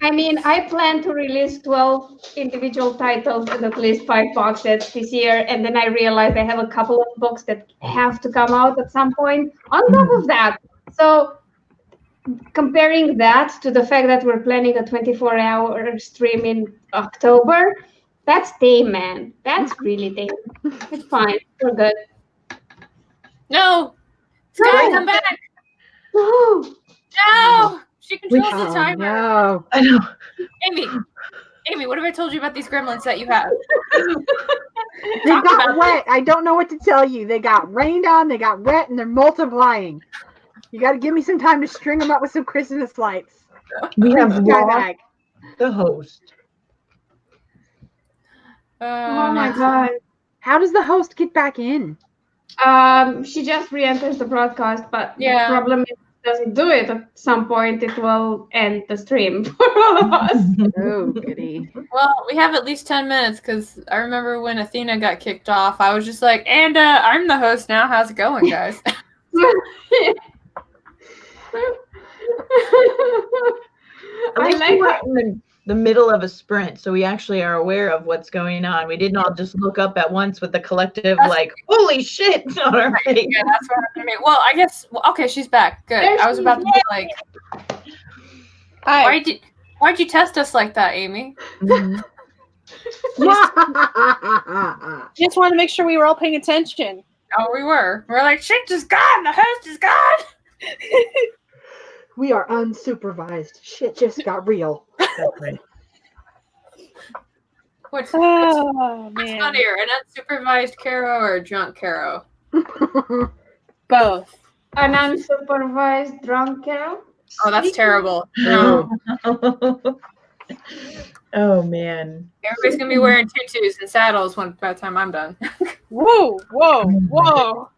Speaker 4: I mean, I plan to release 12 individual titles and at least 5 box sets this year, and then I realized I have a couple of books that have to come out at some point on top of that. So comparing that to the fact that we're planning a 24-hour stream in October, that's tame, man. That's really tame. It's fine. We're good.
Speaker 3: No! Skye, come back!
Speaker 4: No.
Speaker 3: No! She controls the
Speaker 6: Oh,
Speaker 3: timer.
Speaker 6: no.
Speaker 2: I know.
Speaker 3: Amy, what have I told you about these gremlins that you have?
Speaker 6: They
Speaker 3: Talk
Speaker 6: got
Speaker 3: about
Speaker 6: wet. I don't know what to tell you. They got rained on, they got wet, and they're multiplying. You got to give me some time to string them up with some Christmas lights.
Speaker 2: We have
Speaker 6: Sky
Speaker 2: lost
Speaker 6: bag.
Speaker 2: the host.
Speaker 4: Oh my god.
Speaker 6: How does the host get back in?
Speaker 4: She just re-enters the broadcast, but
Speaker 3: Yeah.
Speaker 4: the problem is it doesn't do it. At some point, it will end the stream for all of us.
Speaker 6: Oh, goody.
Speaker 3: Well, we have at least 10 minutes because I remember when Athena got kicked off, I was just like, and I'm the host now. How's it going, guys?
Speaker 2: At
Speaker 4: I
Speaker 2: least
Speaker 4: like
Speaker 2: we're
Speaker 4: how
Speaker 2: in the middle of a sprint, so we actually are aware of what's going on. We didn't all just look up at once with the collective, like, holy shit, on our face.
Speaker 3: Yeah, that's what happened to me. Well, I guess, okay, she's back. Good.
Speaker 4: There
Speaker 3: I was
Speaker 4: she
Speaker 3: about to be
Speaker 4: is.
Speaker 3: like,
Speaker 1: Hi.
Speaker 3: why'd you test us like that, Amy?
Speaker 2: Mhm.
Speaker 1: Just wanted to make sure we were all paying attention.
Speaker 3: Oh, we were. We're like, shit is gone. The host is gone.
Speaker 6: We are unsupervised. Shit just got real.
Speaker 2: That's right.
Speaker 3: What's
Speaker 1: Oh man.
Speaker 3: funnier, an unsupervised Caro or a drunk Caro?
Speaker 1: Both.
Speaker 4: an unsupervised drunk girl.
Speaker 3: Oh, that's terrible.
Speaker 6: No.
Speaker 2: Oh man.
Speaker 3: Everybody's gonna be wearing tutus and saddles by the time I'm done.
Speaker 1: Whoa, whoa, whoa.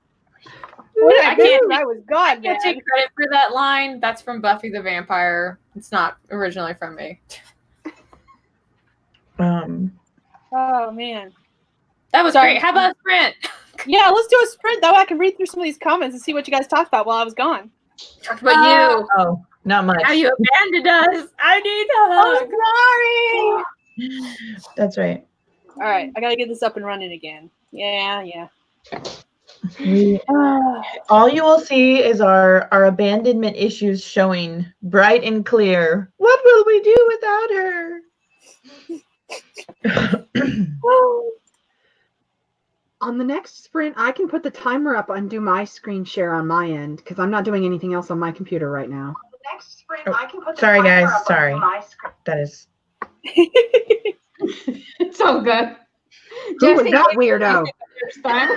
Speaker 1: What did I
Speaker 3: I
Speaker 1: get?
Speaker 3: can't-
Speaker 1: I was gone,
Speaker 3: I
Speaker 1: man.
Speaker 3: take credit for that line. That's from Buffy the Vampire. It's not originally from me.
Speaker 1: Oh man.
Speaker 3: That was
Speaker 1: Sorry.
Speaker 3: great. How about a sprint?
Speaker 1: Yeah, let's do a sprint. That way I can read through some of these comments and see what you guys talked about while I was gone.
Speaker 3: Talk about you.
Speaker 2: Oh, not much.
Speaker 3: How you abandoned us. I need a hug.
Speaker 1: Sorry.
Speaker 2: That's right.
Speaker 1: All right, I gotta get this up and running again. Yeah.
Speaker 2: We,
Speaker 1: Ah.
Speaker 2: all you will see is our abandonment issues showing bright and clear. What will we do without her?
Speaker 6: On the next sprint, I can put the timer up and do my screen share on my end because I'm not doing anything else on my computer right now. On the next sprint,
Speaker 2: Oh,
Speaker 6: I can put the
Speaker 2: sorry,
Speaker 6: timer
Speaker 2: guys.
Speaker 6: up
Speaker 2: Sorry.
Speaker 6: on my screen.
Speaker 2: That is.
Speaker 4: It's all good.
Speaker 6: Who was
Speaker 4: in
Speaker 6: that
Speaker 4: case
Speaker 6: weirdo?
Speaker 4: next time.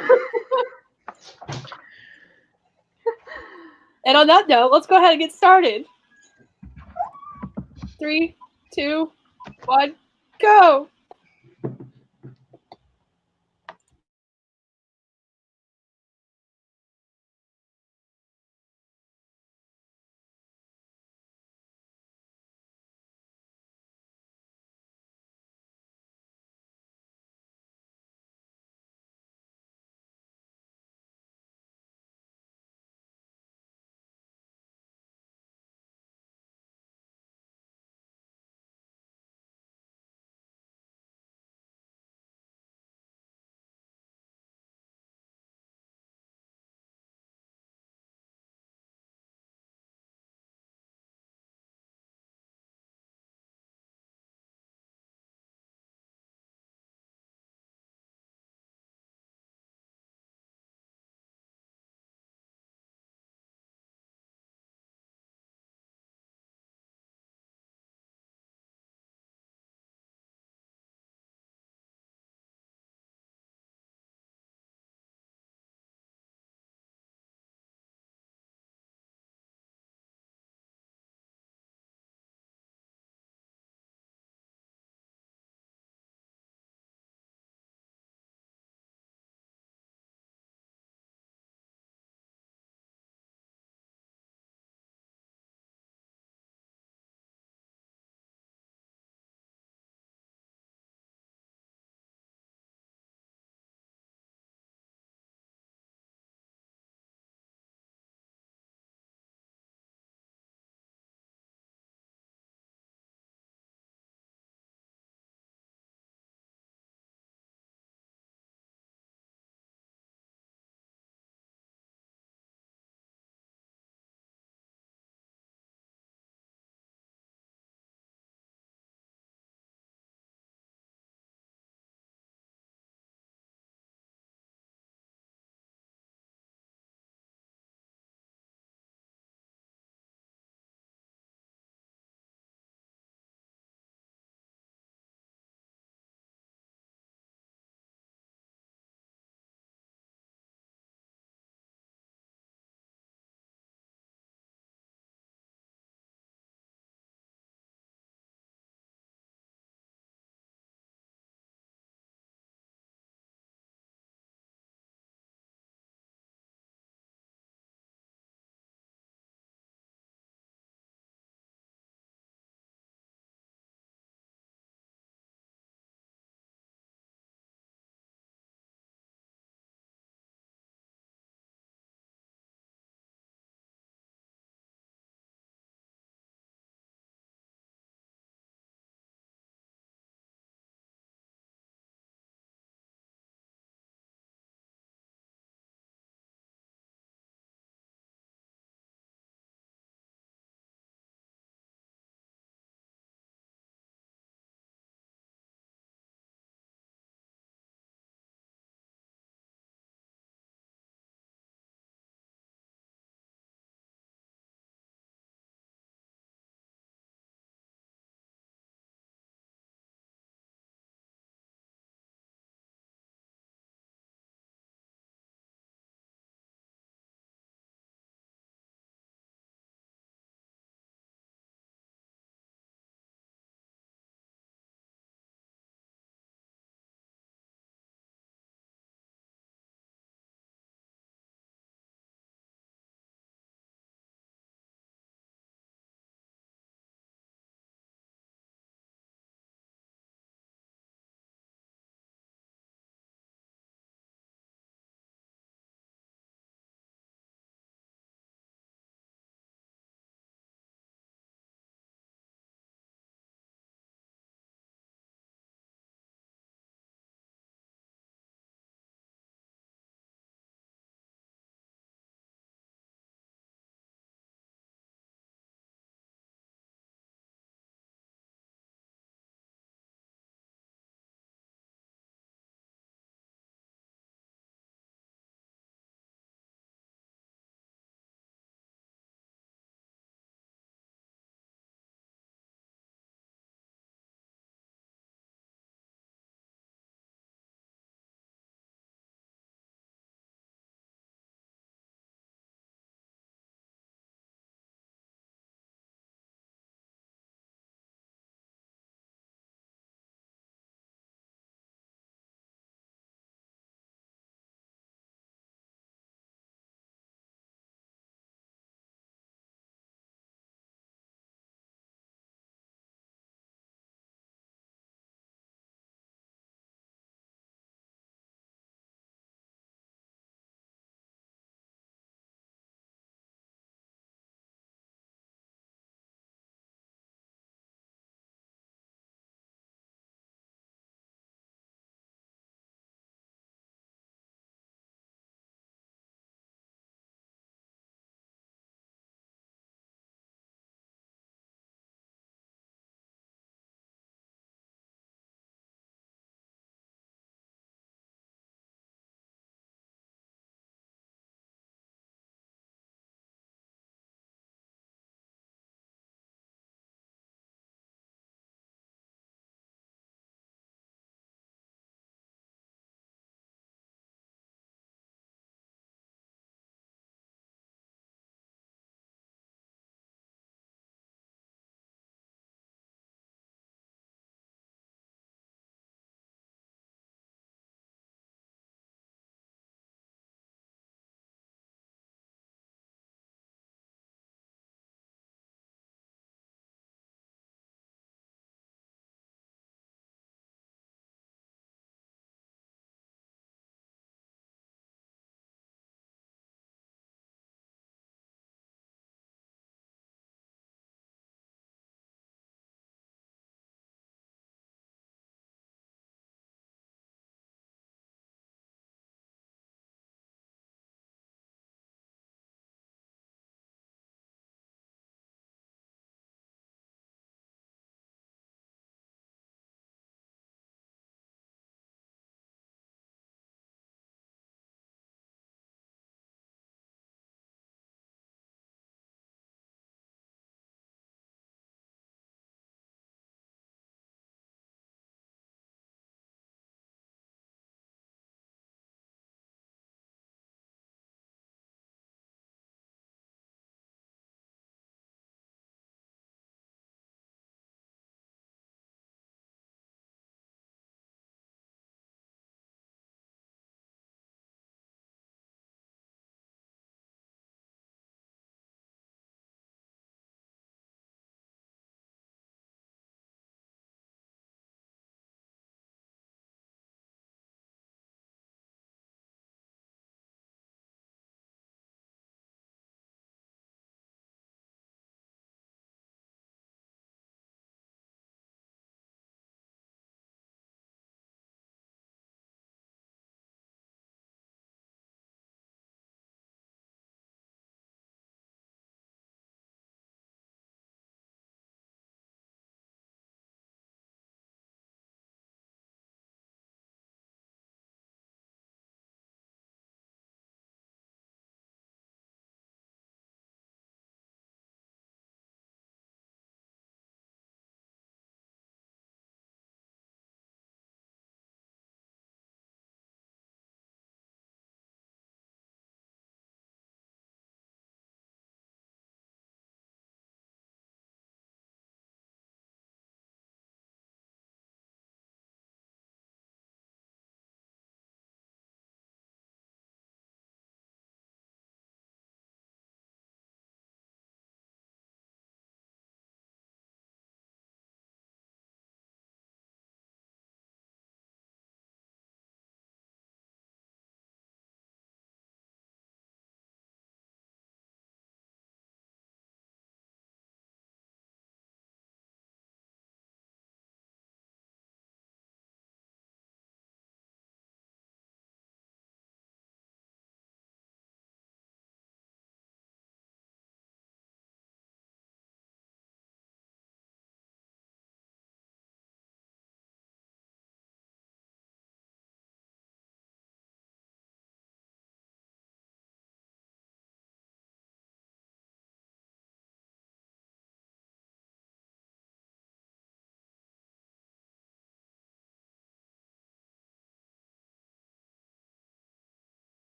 Speaker 1: And on that note, let's go ahead and get started. 3, 2, 1, go.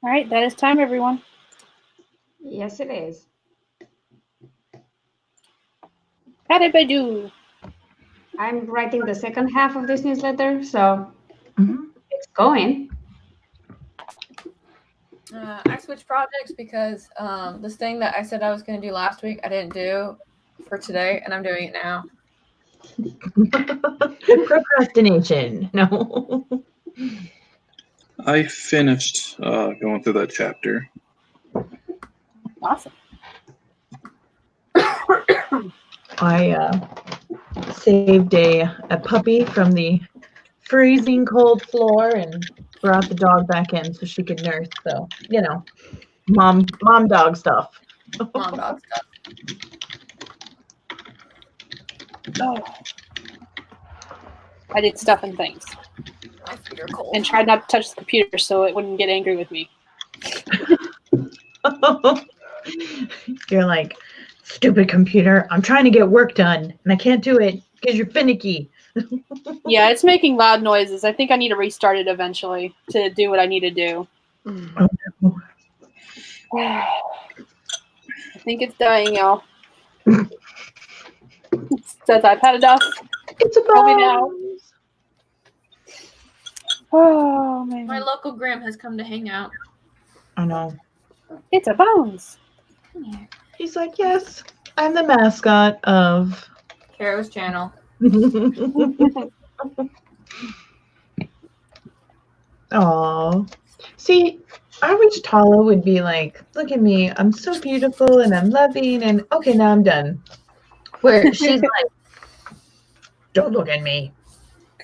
Speaker 1: All right, that is time, everyone.
Speaker 4: Yes, it is.
Speaker 1: How did I do?
Speaker 4: I'm writing the second half of this newsletter, so it's going.
Speaker 3: I switched projects because this thing that I said I was going to do last week, I didn't do for today, and I'm doing it now.
Speaker 2: Procrastination. No.
Speaker 5: I finished going through that chapter.
Speaker 1: Awesome.
Speaker 2: I saved a puppy from the freezing cold floor and brought the dog back in so she could nurse. So, mom dog stuff.
Speaker 3: Mom dog stuff.
Speaker 1: Oh. I did stuff and things.
Speaker 3: My feet are cold.
Speaker 1: And tried not to touch the computer so it wouldn't get angry with me.
Speaker 2: You're like, stupid computer, I'm trying to get work done and I can't do it because you're finicky.
Speaker 1: Yeah, it's making loud noises. I think I need to restart it eventually to do what I need to do. I think it's dying, y'all. It says I've had enough.
Speaker 2: It's a
Speaker 1: Tell me now.
Speaker 2: bones.
Speaker 1: Oh, man.
Speaker 3: My local Grim has come to hang out.
Speaker 2: I know.
Speaker 1: It's a bones.
Speaker 2: He's like, yes, I'm the mascot of
Speaker 3: Caro's channel.
Speaker 2: Aw. See, I wish Tala would be like, look at me, I'm so beautiful and I'm loving and okay, now I'm done. Where she's like, don't look at me.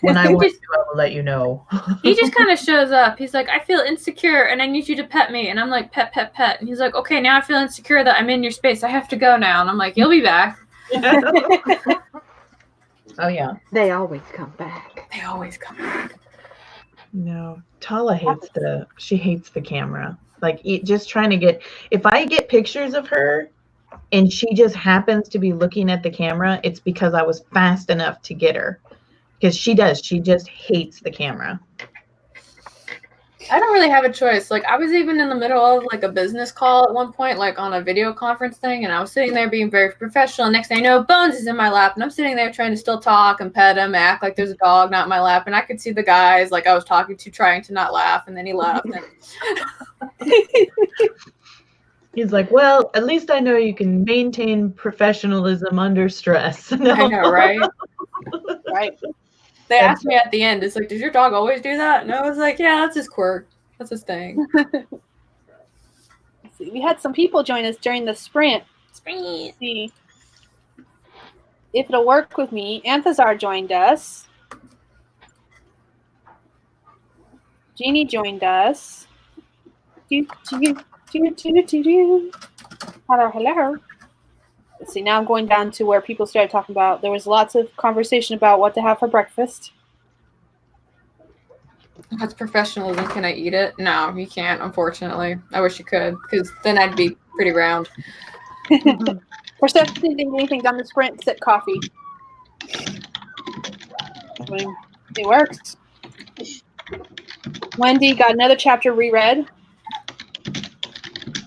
Speaker 2: When I want to, I will let you know.
Speaker 3: He just kind of shows up. He's like, I feel insecure and I need you to pet me. And I'm like, pet, pet, pet. And he's like, okay, now I feel insecure that I'm in your space. I have to go now. And I'm like, you'll be back.
Speaker 2: Oh, yeah.
Speaker 6: They always come back.
Speaker 3: They always come back.
Speaker 2: No, Tala hates she hates the camera. Like, just trying to get, if I get pictures of her and she just happens to be looking at the camera, it's because I was fast enough to get her. Because she just hates the camera.
Speaker 3: I don't really have a choice. Like, I was even in the middle of like a business call at one point, like on a video conference thing, and I was sitting there being very professional. Next thing I know, Bones is in my lap, and I'm sitting there trying to still talk and pet him, act like there's a dog not in my lap, and I could see the guys like I was talking to trying to not laugh, and then he laughed. And
Speaker 2: He's like, well, at least I know you can maintain professionalism under stress. No.
Speaker 3: I know, right?
Speaker 1: Right.
Speaker 3: They asked me at the end, it's like, does your dog always do that? And I was like, yeah, that's his quirk. That's his thing.
Speaker 1: See, we had some people join us during the sprint.
Speaker 3: Sprint.
Speaker 1: See if it'll work with me. Anthazar joined us. Jeannie joined us. Hello, hello. Let's see, now I'm going down to where people started talking about, there was lots of conversation about what to have for breakfast.
Speaker 3: That's professionalism. Can I eat it? No, you can't, unfortunately. I wish you could, because then I'd be pretty round.
Speaker 1: For Steph didn't do anything down the sprint except coffee. I mean, it works. Wendy got another chapter reread.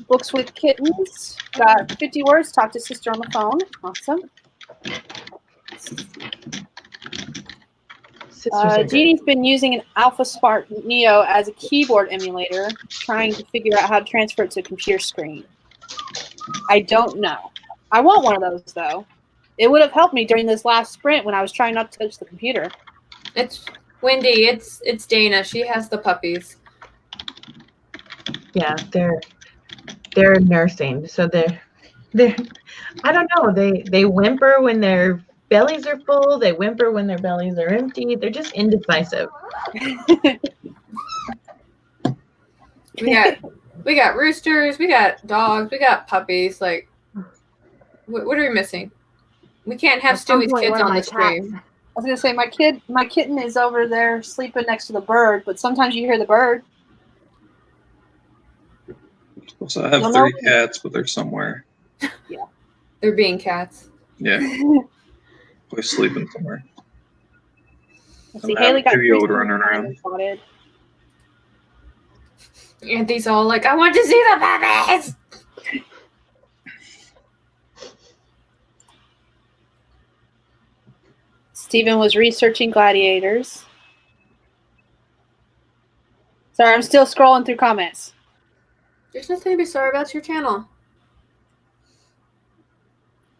Speaker 1: Books with Kittens. Got 50 words. Talked to sister on the phone. Awesome. Jeannie's been using an Alpha Spark Neo as a keyboard emulator, trying to figure out how to transfer it to a computer screen. I don't know. I want one of those, though. It would have helped me during this last sprint when I was trying not to touch the computer.
Speaker 3: It's Wendy. It's Dana. She has the puppies.
Speaker 2: Yeah, they're nursing, so they're I don't know, they whimper when their bellies are full, they whimper when their bellies are empty. They're just indecisive.
Speaker 3: We got roosters, we got dogs, we got puppies. Like, what are we missing? We can't have Stewie's kids on the stream.
Speaker 1: I was gonna say my kitten is over there sleeping next to the bird, but sometimes you hear the bird.
Speaker 5: So I have 3 cats, but they're somewhere.
Speaker 1: Yeah.
Speaker 3: They're being cats.
Speaker 5: Yeah. They're sleeping somewhere.
Speaker 1: Let's see, Haley got
Speaker 5: 2-year-old running around.
Speaker 1: spotted.
Speaker 3: Auntie's all like, I want to see the puppies.
Speaker 1: Stephen was researching gladiators. Sorry, I'm still scrolling through comments.
Speaker 3: There's nothing to be sorry about. It's your channel.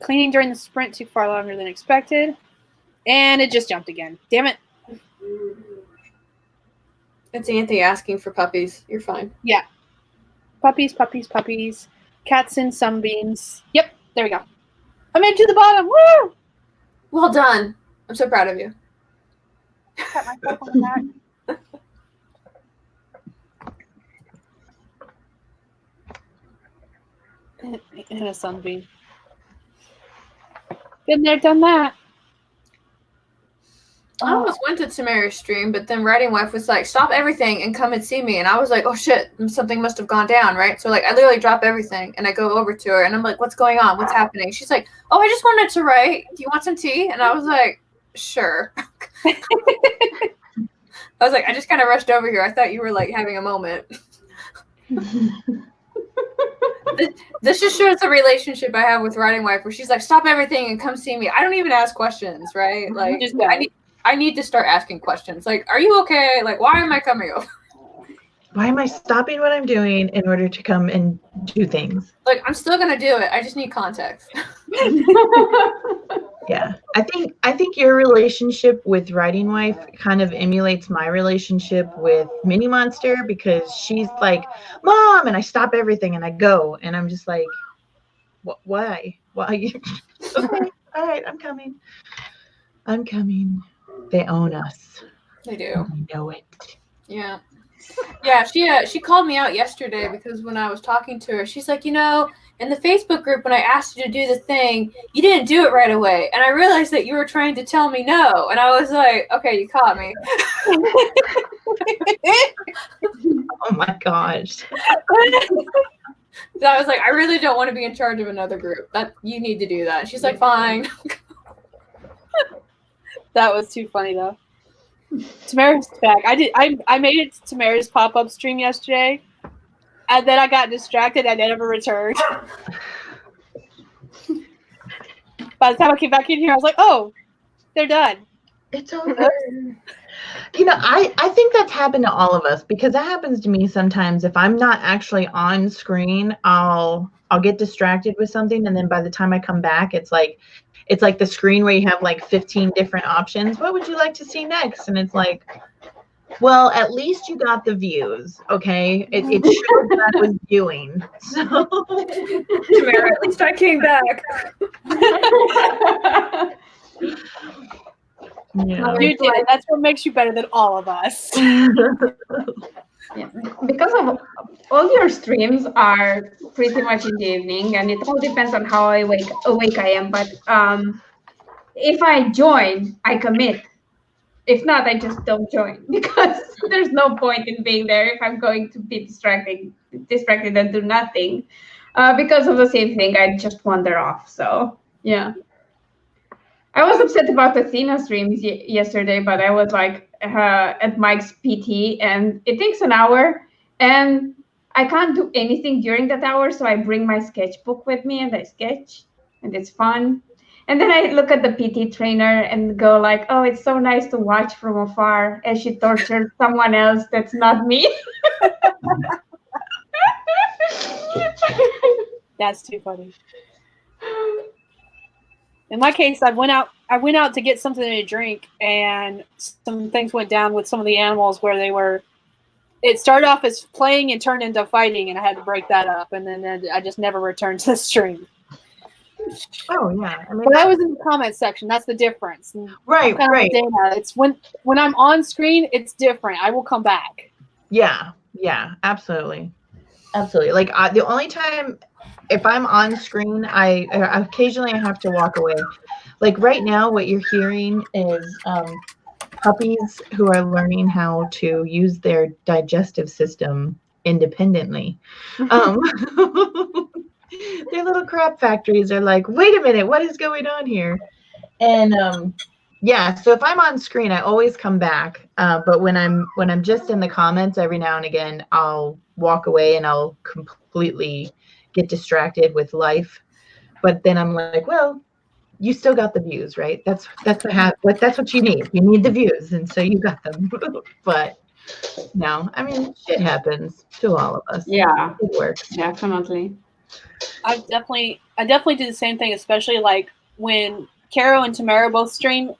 Speaker 1: Cleaning during the sprint took far longer than expected. And it just jumped again. Damn it.
Speaker 3: It's Auntie asking for puppies. You're fine.
Speaker 1: Yeah. Puppies, puppies, puppies. Cats and sunbeams. Yep, there we go. I made it to the bottom. Woo!
Speaker 3: Well done. I'm so proud of you.
Speaker 1: Pat myself on the back. And a sunbeam. Been there, done that.
Speaker 3: I almost went to Tamara's stream, but then Writing Wife was like, stop everything and come and see me. And I was like, oh shit, something must have gone down, right? So like I literally drop everything and I go over to her and I'm like, what's going on? What's happening? She's like, oh, I just wanted to write. Do you want some tea? And I was like, sure. I was like, I just kind of rushed over here. I thought you were like having a moment. This just shows the relationship I have with Writing Wife, where she's like, stop everything and come see me. I don't even ask questions, right? Like, I need to start asking questions. Like, are you okay? Like, why am I coming over?
Speaker 2: Why am I stopping what I'm doing in order to come and do things?
Speaker 3: Like, I'm still gonna do it. I just need context.
Speaker 2: Yeah, I think your relationship with Writing Wife kind of emulates my relationship with Mini Monster, because she's like, Mom, and I stop everything and I go, and I'm just like, why? Okay, all right, I'm coming. They own us.
Speaker 3: They do.
Speaker 2: We know it.
Speaker 3: Yeah. Yeah, she called me out yesterday because when I was talking to her, she's like, you know, in the Facebook group, when I asked you to do the thing, you didn't do it right away. And I realized that you were trying to tell me no. And I was like, okay, you caught me.
Speaker 2: Oh my gosh.
Speaker 3: So I was like, I really don't want to be in charge of another group. That you need to do that. She's like, fine.
Speaker 1: That was too funny though. Tamara's back. I made it to Tamara's pop-up stream yesterday, and then I got distracted and I never returned. By the time I came back in here, I was like, oh, they're done.
Speaker 2: It's over. You know, I think that's happened to all of us, because that happens to me sometimes. If I'm not actually on screen, I'll get distracted with something, and then by the time I come back, it's like the screen where you have like 15 different options. What would you like to see next? And it's like, well, at least you got the views, okay? It showed that I was viewing. So,
Speaker 3: Tamara, at least I came back.
Speaker 2: Yeah.
Speaker 1: You did it. That's what makes you better than all of us.
Speaker 4: Yeah, because of all your streams are pretty much in the evening, and it all depends on how awake I am. But if I join, I commit. If not, I just don't join, because there's no point in being there if I'm going to be distracted and do nothing. Because of the same thing, I just wander off. So yeah. I was upset about the Athena streams yesterday, but I was like at Mike's PT, and it takes an hour, and I can't do anything during that hour, so I bring my sketchbook with me and I sketch, and it's fun. And then I look at the PT trainer and go like, oh, it's so nice to watch from afar as she tortures someone else that's not me.
Speaker 1: That's too funny. In my case, I went out to get something to drink, and some things went down with some of the animals where it started off as playing and turned into fighting, and I had to break that up, and then I just never returned to the stream.
Speaker 2: Oh yeah, I mean,
Speaker 1: but I was in the comment section. That's the difference.
Speaker 2: Right.
Speaker 1: Dana. It's when I'm on screen, it's different. I will come back.
Speaker 2: Yeah, absolutely. Like the only time, if I'm on screen, I occasionally have to walk away. Like right now, what you're hearing is puppies who are learning how to use their digestive system independently. Their little crap factories are like, wait a minute, what is going on here? And yeah, so if I'm on screen, I always come back. But when I'm just in the comments, every now and again, I'll walk away and I'll completely get distracted with life. But then I'm like, well, you still got the views, right? That's what you need. You need the views, and so you got them. But no, I mean, shit happens to all of us.
Speaker 4: Yeah,
Speaker 2: It works.
Speaker 4: definitely.
Speaker 1: I definitely do the same thing, especially like when Caro and Tamara both stream.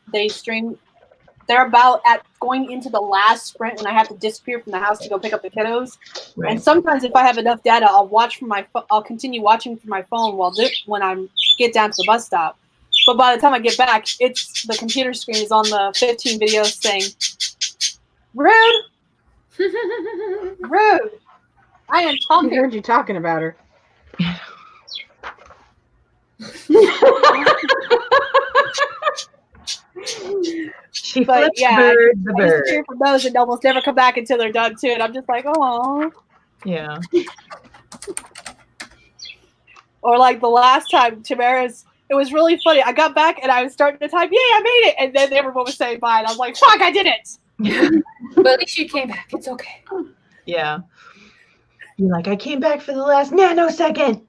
Speaker 1: They're about at going into the last sprint when I have to disappear from the house to go pick up the kiddos.
Speaker 2: Right.
Speaker 1: And sometimes if I have enough data, I'll continue watching from my phone when I get down to the bus stop. But by the time I get back, it's the computer screen is on the 15 videos saying, "Rude, rude." I am
Speaker 6: I
Speaker 1: talking.
Speaker 6: heard you talking about her.
Speaker 2: She
Speaker 1: But
Speaker 2: flipped
Speaker 1: yeah,
Speaker 2: the
Speaker 1: I
Speaker 2: bird.
Speaker 1: disappear from those and almost never come back until they're done too. And I'm just like, oh.
Speaker 2: Yeah.
Speaker 1: Or like the last time, Tamara's. It was really funny. I got back and I was starting to type, "Yay, I made it!" And then everyone was saying bye, and I was like, "Fuck, I did it!"
Speaker 3: But at least you came back. It's okay.
Speaker 2: Yeah. You're like, I came back for the last nanosecond.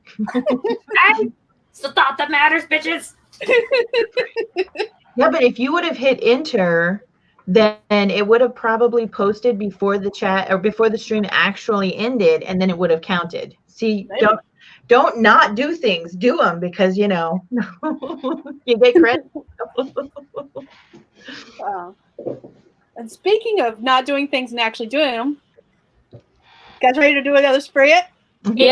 Speaker 3: It's the thought that matters, bitches.
Speaker 2: Yeah, but if you would have hit enter, then it would have probably posted before the chat or before the stream actually ended, and then it would have counted. See,
Speaker 1: Maybe.
Speaker 2: don't not do things. Do them because you get credit.
Speaker 1: And speaking of not doing things and actually doing them, guys ready to do another spree?
Speaker 3: 8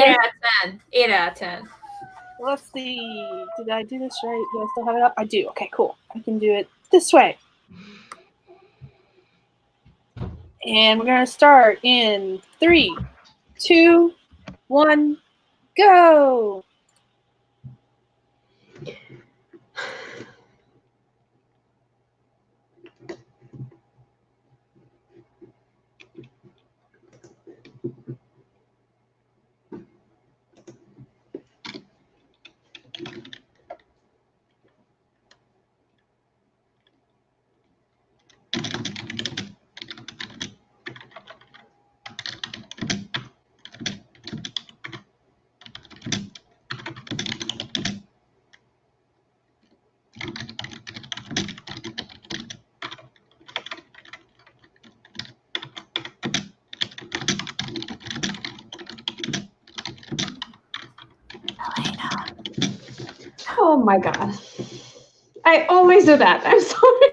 Speaker 3: out of 10. 8 out of 10.
Speaker 1: Let's see. Did I do this right? Do I still have it up? I do. Okay, cool. I can do it this way. And we're going to start in 3, 2, 1, go.
Speaker 4: Oh my God. I always do that. I'm sorry.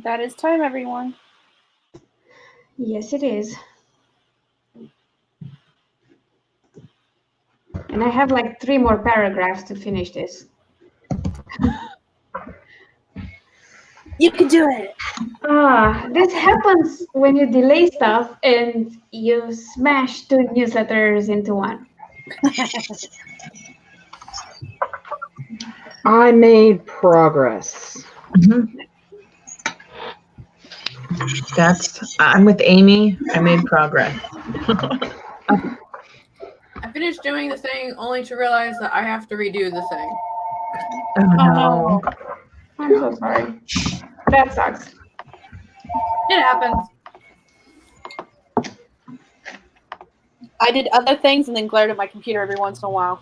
Speaker 1: That is time, everyone.
Speaker 4: Yes, it is. And I have like 3 more paragraphs to finish this.
Speaker 1: You can do it.
Speaker 4: This happens when you delay stuff and you smash 2 newsletters into one.
Speaker 6: I made progress.
Speaker 2: Mm-hmm. I'm with Amy. I made progress.
Speaker 3: I finished doing the thing only to realize that I have to redo the thing.
Speaker 2: Oh no.
Speaker 4: I'm so sorry. That sucks.
Speaker 3: It happens.
Speaker 1: I did other things and then glared at my computer every once in a while.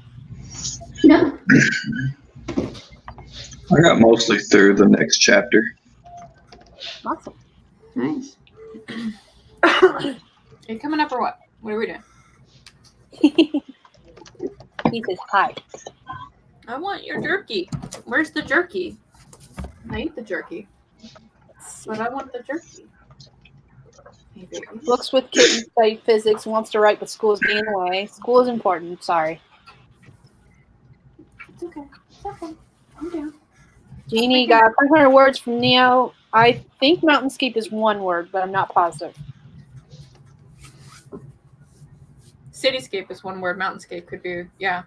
Speaker 5: I got mostly through the next chapter.
Speaker 1: Awesome.
Speaker 4: Nice.
Speaker 3: Are you coming up or what? What are we doing?
Speaker 1: He says hi.
Speaker 3: I want your jerky. Where's the jerky? I eat the jerky. But I want the jerky. Hey, baby.
Speaker 1: Books with kittens study physics, wants to write, but school is getting in the way. School is important. Sorry.
Speaker 3: It's okay. It's okay. I'm down.
Speaker 1: Jeannie got 500 words from Neo. I think Mountainscape is 1 word, but I'm not positive.
Speaker 3: Cityscape is 1 word. Mountainscape could be, yeah.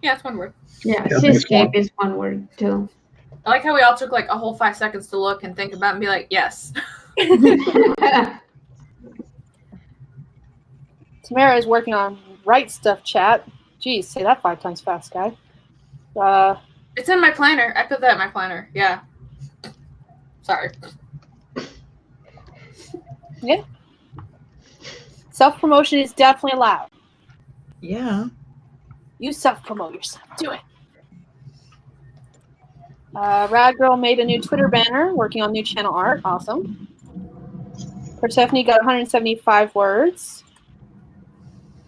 Speaker 3: Yeah, it's 1 word.
Speaker 4: Yeah,
Speaker 5: Yeah, I think it's
Speaker 4: seascape
Speaker 5: one.
Speaker 4: is 1 word too.
Speaker 3: I like how we all took like a whole 5 seconds to look and think about it and be like, yes.
Speaker 1: Tamara is working on Right Stuff chat. Geez, say that 5 times fast, guy.
Speaker 3: It's in my planner. I put that in my planner. Yeah. Sorry.
Speaker 1: Yeah. Self-promotion is definitely allowed.
Speaker 2: Yeah.
Speaker 1: You self-promote yourself. Do it. Rad Girl made a new Twitter banner, working on new channel art. Awesome. Persephone got 175 words.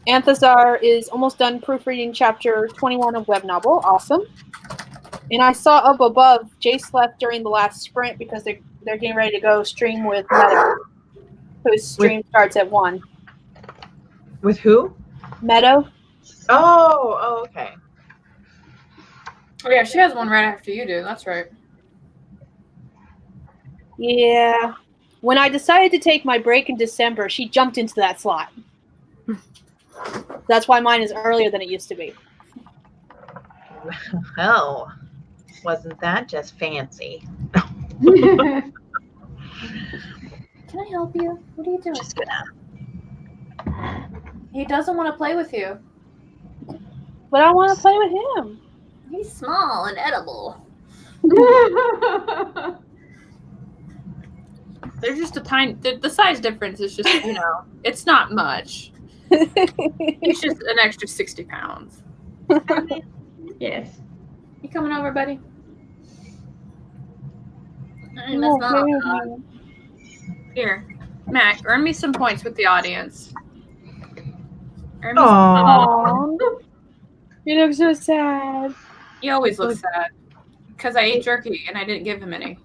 Speaker 1: Anthazar is almost done proofreading chapter 21 of web novel. Awesome. And I saw up above, Jace left during the last sprint because they're getting ready to go stream with Meadow, whose stream starts at 1.
Speaker 2: With who?
Speaker 1: Meadow?
Speaker 2: Oh, okay.
Speaker 3: Oh, yeah, she has 1 right after you do. That's right.
Speaker 1: Yeah. When I decided to take my break in December, she jumped into that slot. That's why mine is earlier than it used to be.
Speaker 2: Well, wasn't that just fancy?
Speaker 3: Can I help you? What are you doing?
Speaker 2: Just gonna.
Speaker 3: He doesn't want to play with you.
Speaker 1: But I want to play with him.
Speaker 3: He's small and edible. There's just a tiny... The size difference is just, it's not much. He's just an extra 60 pounds.
Speaker 4: Yes.
Speaker 3: You coming over, buddy? Here, Mac, earn me some points with the audience. Earn me some
Speaker 1: Aww. You look so sad.
Speaker 3: You always look sad. Because I ate jerky and I didn't give him any.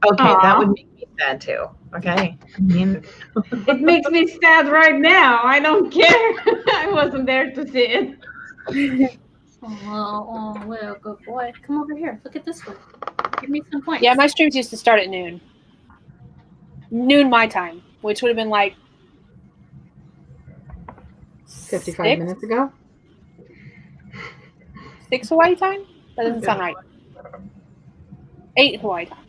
Speaker 2: Okay,
Speaker 4: Aww.
Speaker 2: that would make me sad too. Okay. I mean,
Speaker 4: It makes me sad right now. I don't care. I wasn't there to see it.
Speaker 3: Oh, well, good boy. Come over here. Look at this one. Give me some points.
Speaker 1: Yeah, my streams used to start at noon. Noon my time, which would have been like
Speaker 6: 55 minutes ago.
Speaker 1: 6 Hawaii time? That doesn't sound right. 8 Hawaii time.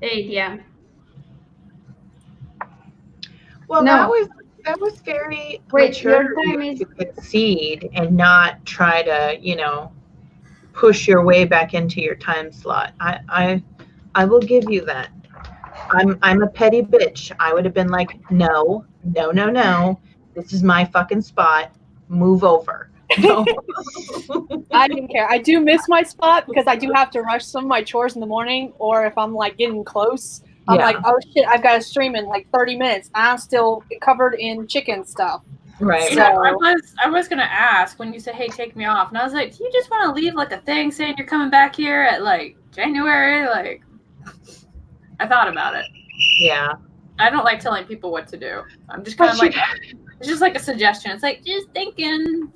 Speaker 4: 8, yeah.
Speaker 2: well,
Speaker 4: No.
Speaker 2: that was very
Speaker 4: Wait,
Speaker 2: mature
Speaker 4: your time is-
Speaker 2: to concede and not try to, push your way back into your time slot. I will give you that. I'm a petty bitch. I would have been like, no. This is my fucking spot. Move over. No.
Speaker 1: I didn't care. I do miss my spot because I do have to rush some of my chores in the morning, or if I'm like getting close, I'm like, oh shit, I've got to stream in like 30 minutes. I'm still covered in chicken stuff.
Speaker 2: Right.
Speaker 3: So I was gonna ask when you said, "Hey, take me off," and I was like, "Do you just want to leave like a thing saying you're coming back here at like January?" Like, I thought about it.
Speaker 2: Yeah.
Speaker 3: I don't like telling people what to do. I'm just kind of like, it's just like a suggestion. It's like, just thinking.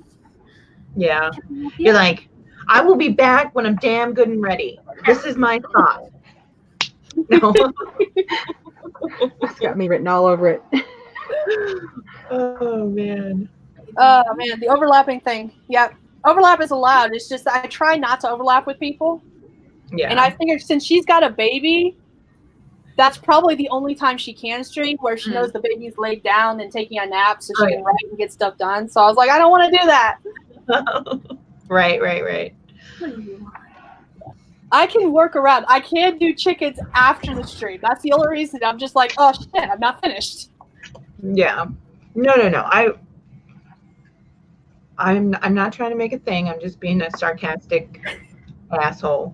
Speaker 2: Yeah. You're like, I will be back when I'm damn good and ready. This is my thought. No.
Speaker 6: It's got me written all over it.
Speaker 2: Oh, man.
Speaker 1: The overlapping thing. Yeah, overlap is allowed. It's just that I try not to overlap with people.
Speaker 2: Yeah.
Speaker 1: And I figured since she's got a baby, that's probably the only time she can stream where she knows the baby's laid down and taking a nap so she can write and get stuff done. So I was like, I don't want to do that.
Speaker 2: Right.
Speaker 1: I can work around. I can do chickens after the stream. That's the only reason. I'm just like, oh shit, I'm not finished.
Speaker 2: Yeah. No. I'm not trying to make a thing. I'm just being a sarcastic asshole,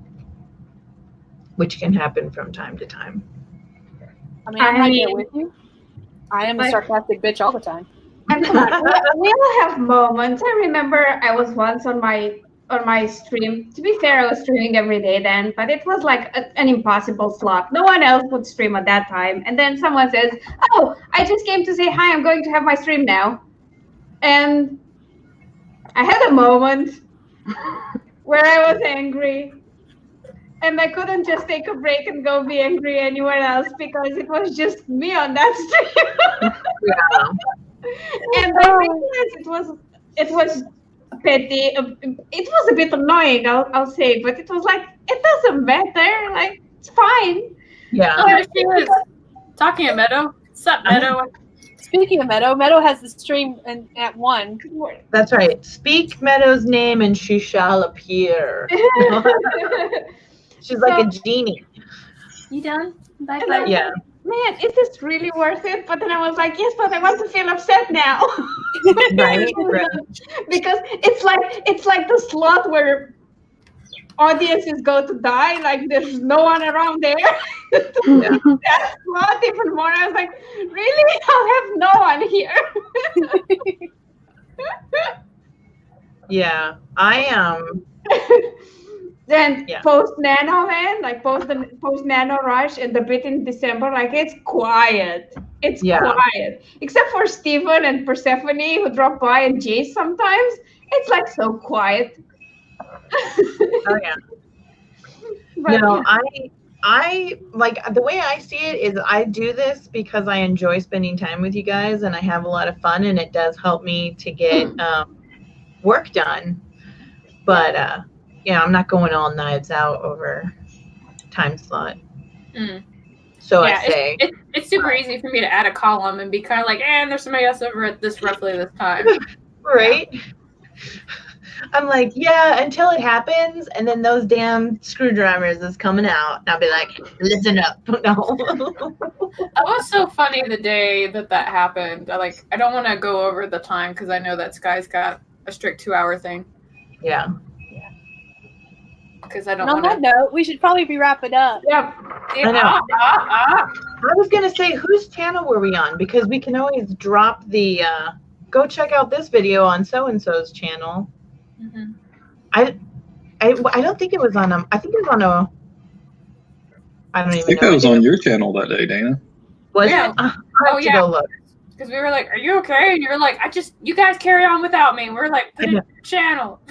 Speaker 2: which can happen from time to time.
Speaker 1: I mean, I'm right there with you. I am a sarcastic bitch all the time.
Speaker 4: And come on, we all have moments. I remember I was once on my stream. To be fair, I was streaming every day then, but it was like an impossible slot. No one else would stream at that time. And then someone says, "Oh, I just came to say hi. I'm going to have my stream now." And I had a moment where I was angry. And I couldn't just take a break and go be angry anywhere else because it was just me on that stream.
Speaker 2: Yeah.
Speaker 4: And I realized it was petty. It was a bit annoying, I'll say, but it was like, it doesn't matter. Like, it's fine.
Speaker 2: Yeah.
Speaker 3: Oh, there she is. Talking to Meadow. What's up, Meadow?
Speaker 1: Speaking of Meadow has the stream at 1.
Speaker 2: That's right. Speak Meadow's name and she shall appear. She's like a genie.
Speaker 3: You done? Bye.
Speaker 2: Yeah.
Speaker 4: Man, is this really worth it? But then I was like, yes, but I want to feel upset now.
Speaker 2: Right.
Speaker 4: Because it's like the slot where audiences go to die. Like there's no one around there.
Speaker 2: Yeah.
Speaker 4: That slot even more. I was like, really? I'll have no one here.
Speaker 2: Yeah. I am.
Speaker 4: Then post Nano Man, like post Nano Rush and the bit in December, like it's quiet. It's quiet. Except for Steven and Persephone who drop by and Jace sometimes. It's like so quiet.
Speaker 2: Oh yeah. But, no, I like the way I see it is I do this because I enjoy spending time with you guys and I have a lot of fun and it does help me to get work done. But I'm not going all knives out over time slot. So I say
Speaker 3: it's super easy for me to add a column and be kind of like, and there's somebody else over at this roughly this time.
Speaker 2: Right. I'm like, yeah, until it happens, and then those damn screwdrivers is coming out, and I'll be like, listen up. No.
Speaker 3: That was so funny the day that happened. I don't want to go over the time because I know that Skye's got a strict 2-hour thing.
Speaker 2: Yeah.
Speaker 3: Because I don't
Speaker 1: want to. On that note, we should probably be wrapping up.
Speaker 4: Yep.
Speaker 2: I know. I was going to say, whose channel were we on? Because we can always drop the, go check out this video on so-and-so's channel. Mm-hmm. I don't think it was on I think it was on I don't even know.
Speaker 5: I think that was on your channel that day, Dana.
Speaker 2: Was it? I have to go look.
Speaker 3: Because we were like, are you okay? And you were like, you guys carry on without me. And we're like, put it in your channel.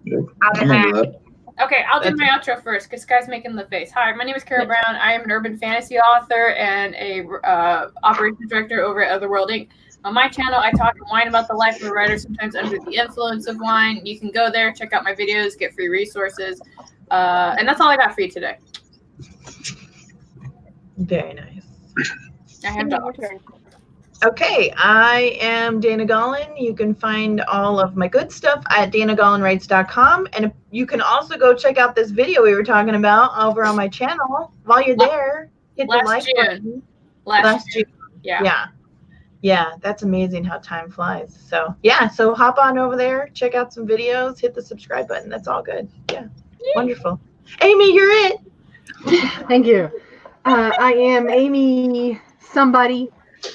Speaker 5: Yep. I remember that.
Speaker 3: Okay, I'll do my outro first because Skye's making the face. Hi, my name is Carol Brown. I am an urban fantasy author and a operations director over at Otherworld Inc. On my channel, I talk and whine about the life of a writer, sometimes under the influence of wine. You can go there, check out my videos, get free resources. And that's all I got for you today.
Speaker 2: Very nice.
Speaker 3: I have dogs.
Speaker 2: Okay, I am Dana Gollin. You can find all of my good stuff at danagollinwrites.com. And you can also go check out this video we were talking about over on my channel. While you're there, hit the like button. Last June. Yeah, that's amazing how time flies. So, so hop on over there, check out some videos, hit the subscribe button. That's all good. Yeah, wonderful. Amy, you're it.
Speaker 6: Thank you. I am Amy somebody.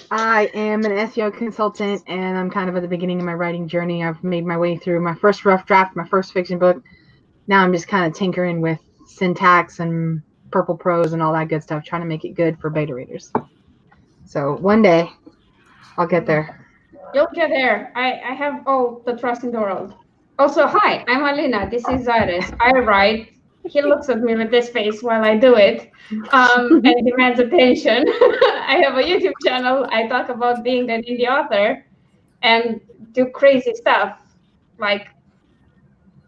Speaker 6: I am an SEO consultant, and I'm kind of at the beginning of my writing journey. I've made my way through my first rough draft, my first fiction book. Now I'm just kind of tinkering with syntax and purple prose and all that good stuff, trying to make it good for beta readers. So one day, I'll get there.
Speaker 4: You'll get there. I have all the trust in the world. Also, hi, I'm Alina. This is Zaris. I write. He looks at me with this face while I do it, and demands attention. I have a YouTube channel. I talk about being an indie author and do crazy stuff, like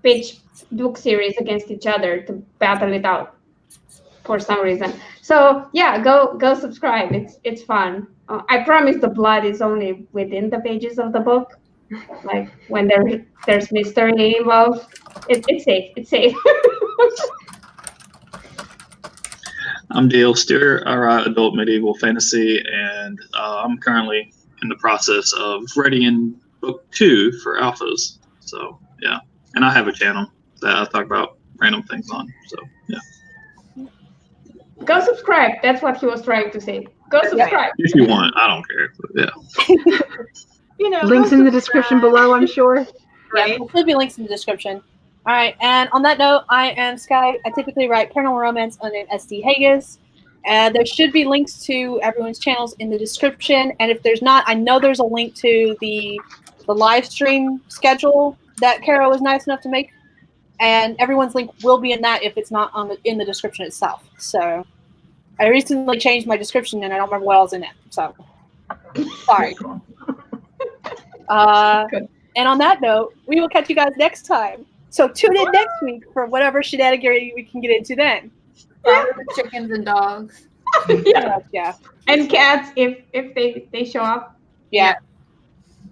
Speaker 4: pitch book series against each other to battle it out for some reason. So yeah, go subscribe. It's fun. I promise the blood is only within the pages of the book. Like when there's mystery involved, it's safe. It's safe.
Speaker 5: I'm Dale Steer. I write adult medieval fantasy, and I'm currently in the process of writing book 2 for alphas. So yeah, and I have a channel that I talk about random things on. So yeah.
Speaker 4: Go subscribe. That's what he was trying to say. Go subscribe.
Speaker 5: If you want, I don't care. But yeah.
Speaker 6: Links in the description below, I'm sure.
Speaker 1: Yeah, there should be links in the description. All right, and on that note, I am Skye. I typically write paranormal romance under SD Haggis. And there should be links to everyone's channels in the description. And if there's not, I know there's a link to the live stream schedule that Kara was nice enough to make. And everyone's link will be in that if it's not in the description itself. So I recently changed my description and I don't remember what else in it. So sorry. And on that note, we will catch you guys next time. So tune in next week for whatever shenanigans we can get into then.
Speaker 3: Chickens and dogs.
Speaker 4: Yeah. And cats if they show up.
Speaker 1: Yeah.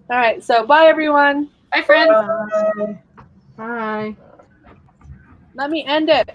Speaker 1: All right. So bye everyone.
Speaker 3: Bye friends.
Speaker 6: Bye.
Speaker 1: Let me end it.